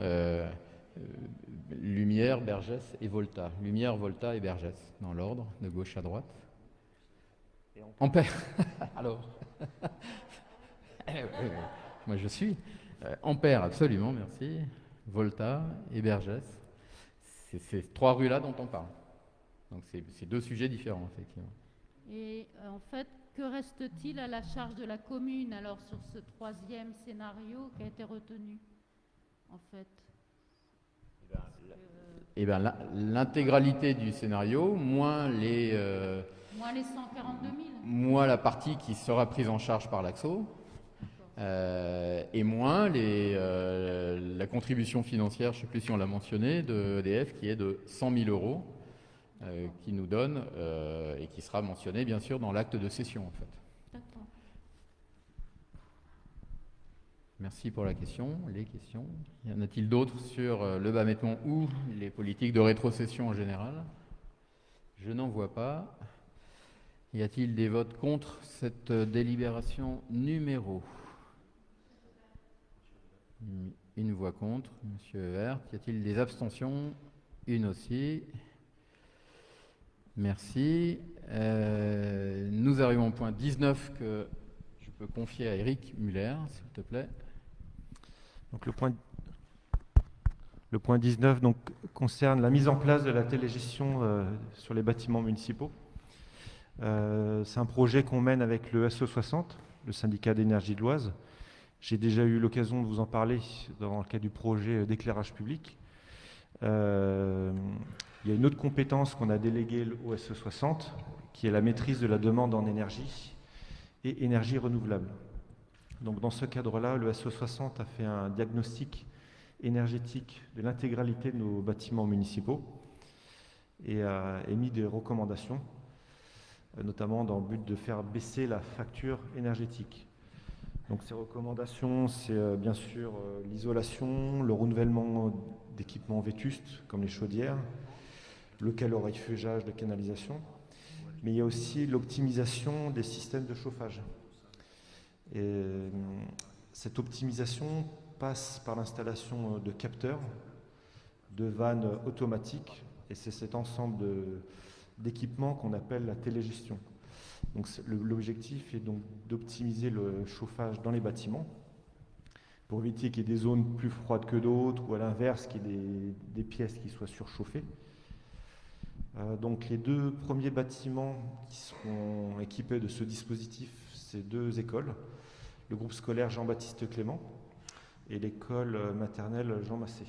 Lumière, Bergès et Volta. Lumière, Volta et Bergès, dans l'ordre, de gauche à droite. Ampère. Alors. Moi je suis. Ampère, absolument, merci. Volta et Bergès. C'est ces 3 rues-là dont on parle. Donc c'est 2 sujets différents, effectivement. Et en fait, que reste-t-il à la charge de la commune alors sur ce 3e scénario qui a été retenu, en fait? Eh bien, l'intégralité du scénario, moins les 142 000. moins la partie qui sera prise en charge par l'AXO, et moins la contribution financière, je ne sais plus si on l'a mentionné, de EDF, qui est de 100 000 euros, qui nous donne, et qui sera mentionné bien sûr dans l'acte de cession, en fait. D'accord. Merci pour la question, les questions. Y en a-t-il d'autres sur le Bas-Métlon ou les politiques de rétrocession en général? Je n'en vois pas. Y a-t-il des votes contre cette délibération numéro? Une voix contre, Monsieur Vert. Y a-t-il des abstentions? Une aussi. Merci. Nous arrivons au point 19 que je peux confier à Eric Muller, s'il te plaît. Donc le point 19 donc, concerne la mise en place de la télégestion sur les bâtiments municipaux. C'est un projet qu'on mène avec le SE60, le syndicat d'énergie de l'Oise. J'ai déjà eu l'occasion de vous en parler dans le cadre du projet d'éclairage public. Il y a une autre compétence qu'on a déléguée au SE60, qui est la maîtrise de la demande en énergie et énergie renouvelable. Donc dans ce cadre-là, le SE60 a fait un diagnostic énergétique de l'intégralité de nos bâtiments municipaux et a émis des recommandations, notamment dans le but de faire baisser la facture énergétique. Donc ces recommandations, c'est bien sûr l'isolation, le renouvellement d'équipements vétustes comme les chaudières, le calorifugage de canalisation, mais il y a aussi l'optimisation des systèmes de chauffage. Et Cette optimisation passe par l'installation de capteurs, de vannes automatiques, et c'est cet ensemble d'équipements qu'on appelle la télégestion. Donc l'objectif est donc d'optimiser le chauffage dans les bâtiments pour éviter qu'il y ait des zones plus froides que d'autres ou à l'inverse qu'il y ait des pièces qui soient surchauffées. Donc les 2 premiers bâtiments qui seront équipés de ce dispositif, c'est 2 écoles, le groupe scolaire Jean-Baptiste Clément et l'école maternelle Jean Massé.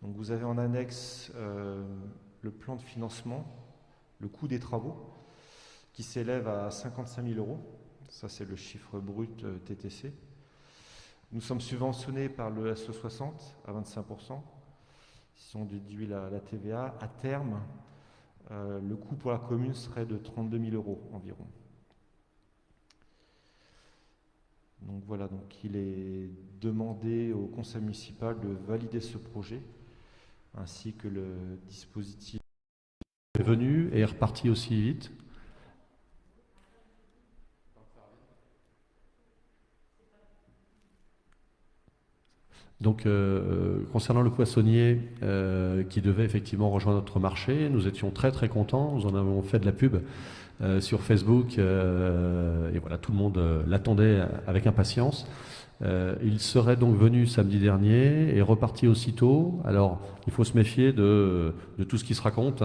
Donc vous avez en annexe le plan de financement, le coût des travaux, qui s'élève à 55 000 €. Ça, c'est le chiffre brut TTC. Nous sommes subventionnés par le SE60 à 25%. Si on déduit la TVA, à terme, le coût pour la commune serait de 32 000 € environ. Donc voilà, donc il est demandé au conseil municipal de valider ce projet, ainsi que le dispositif. Est venu et est reparti aussi vite. Donc, concernant le poissonnier qui devait effectivement rejoindre notre marché, nous étions très très contents. Nous en avons fait de la pub sur Facebook et voilà, tout le monde l'attendait avec impatience. Il serait donc venu samedi dernier et reparti aussitôt. Alors, il faut se méfier de tout ce qui se raconte.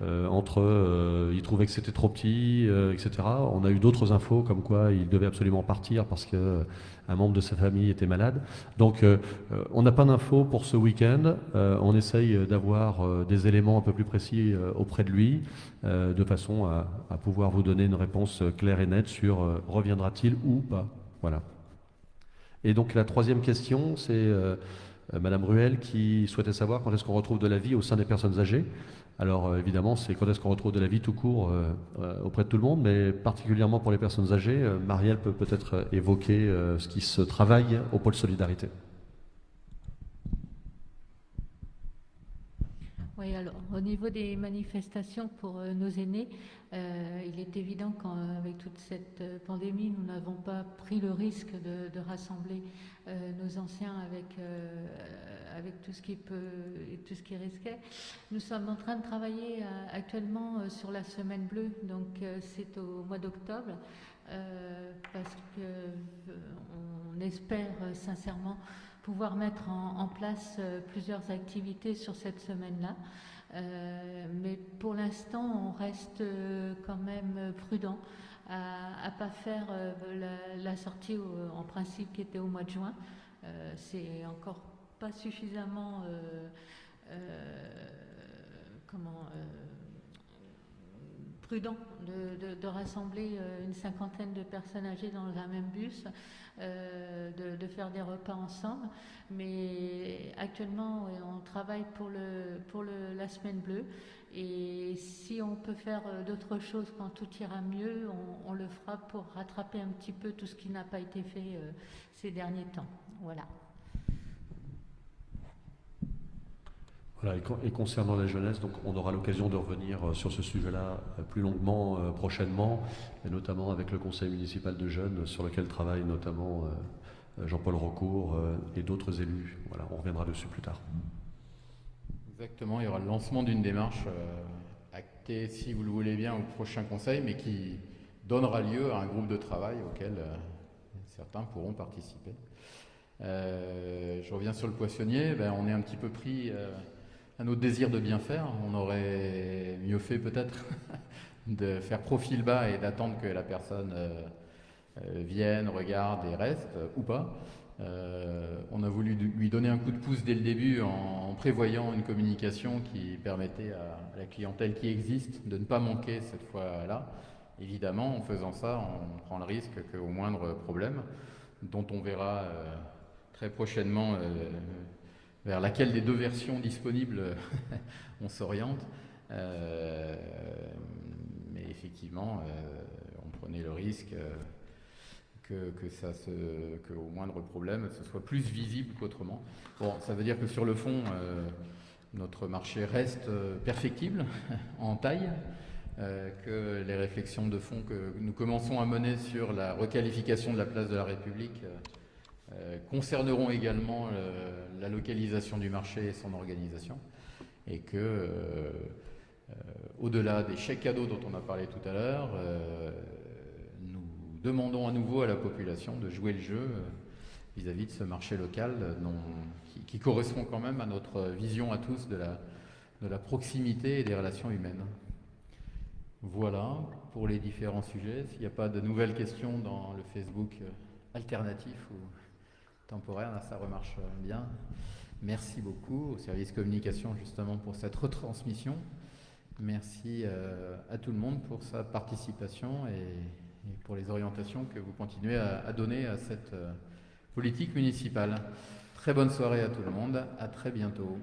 Il trouvait que c'était trop petit, etc. On a eu d'autres infos comme quoi il devait absolument partir parce qu'un membre de sa famille était malade. Donc, on n'a pas d'infos pour ce week-end. On essaye d'avoir des éléments un peu plus précis auprès de lui, de façon à pouvoir vous donner une réponse claire et nette sur reviendra-t-il ou pas. Voilà. Et donc la 3e question, c'est Madame Ruel qui souhaitait savoir quand est-ce qu'on retrouve de la vie au sein des personnes âgées. Alors évidemment, c'est quand est-ce qu'on retrouve de la vie tout court auprès de tout le monde, mais particulièrement pour les personnes âgées. Marielle peut peut-être évoquer ce qui se travaille au pôle solidarité. Oui, alors au niveau des manifestations pour nos aînés, il est évident qu'avec toute cette pandémie, nous n'avons pas pris le risque de rassembler nos anciens avec tout ce qui tout ce qui risquait. Nous sommes en train de travailler actuellement sur la semaine bleue, donc c'est au mois d'octobre, parce que on espère sincèrement pouvoir mettre en place plusieurs activités sur cette semaine-là. Mais pour l'instant, on reste quand même prudent à ne pas faire la sortie en principe qui était au mois de juin. C'est encore pas suffisamment prudent de rassembler une 50aine de personnes âgées dans un même bus, de faire des repas ensemble. Mais actuellement, on travaille pour la semaine bleue. Et si on peut faire d'autres choses quand tout ira mieux, on le fera pour rattraper un petit peu tout ce qui n'a pas été fait ces derniers temps. Voilà. Voilà, et concernant la jeunesse, donc on aura l'occasion de revenir sur ce sujet-là plus longuement prochainement, et notamment avec le conseil municipal de jeunes, sur lequel travaille notamment Jean-Paul Raucourt et d'autres élus. Voilà, on reviendra dessus plus tard. Exactement, il y aura le lancement d'une démarche actée, si vous le voulez bien, au prochain conseil, mais qui donnera lieu à un groupe de travail auquel certains pourront participer. Je reviens sur le poissonnier, on est un petit peu pris à notre désir de bien faire. On aurait mieux fait peut-être de faire profil bas et d'attendre que la personne vienne, regarde et reste, ou pas. On a voulu lui donner un coup de pouce dès le début en prévoyant une communication qui permettait à la clientèle qui existe de ne pas manquer cette fois-là. Évidemment, en faisant ça, on prend le risque qu'au moindre problème, dont on verra très prochainement vers laquelle des 2 versions disponibles on s'oriente. Mais effectivement, on prenait le risque qu'au moindre problème, ce soit plus visible qu'autrement. Bon, ça veut dire que sur le fond, notre marché reste perfectible en taille. que les réflexions de fond que nous commençons à mener sur la requalification de la place de la République concerneront également la localisation du marché et son organisation, et que au-delà des chèques cadeaux dont on a parlé tout à l'heure, nous demandons à nouveau à la population de jouer le jeu vis-à-vis de ce marché local qui correspond quand même à notre vision à tous de la proximité et des relations humaines. Voilà pour les différents sujets. S'il n'y a pas de nouvelles questions dans le Facebook alternatif ou temporaire, là, ça remarche bien. Merci beaucoup au service communication justement pour cette retransmission. Merci à tout le monde pour sa participation et pour les orientations que vous continuez à donner à cette politique municipale. Très bonne soirée à tout le monde. À très bientôt.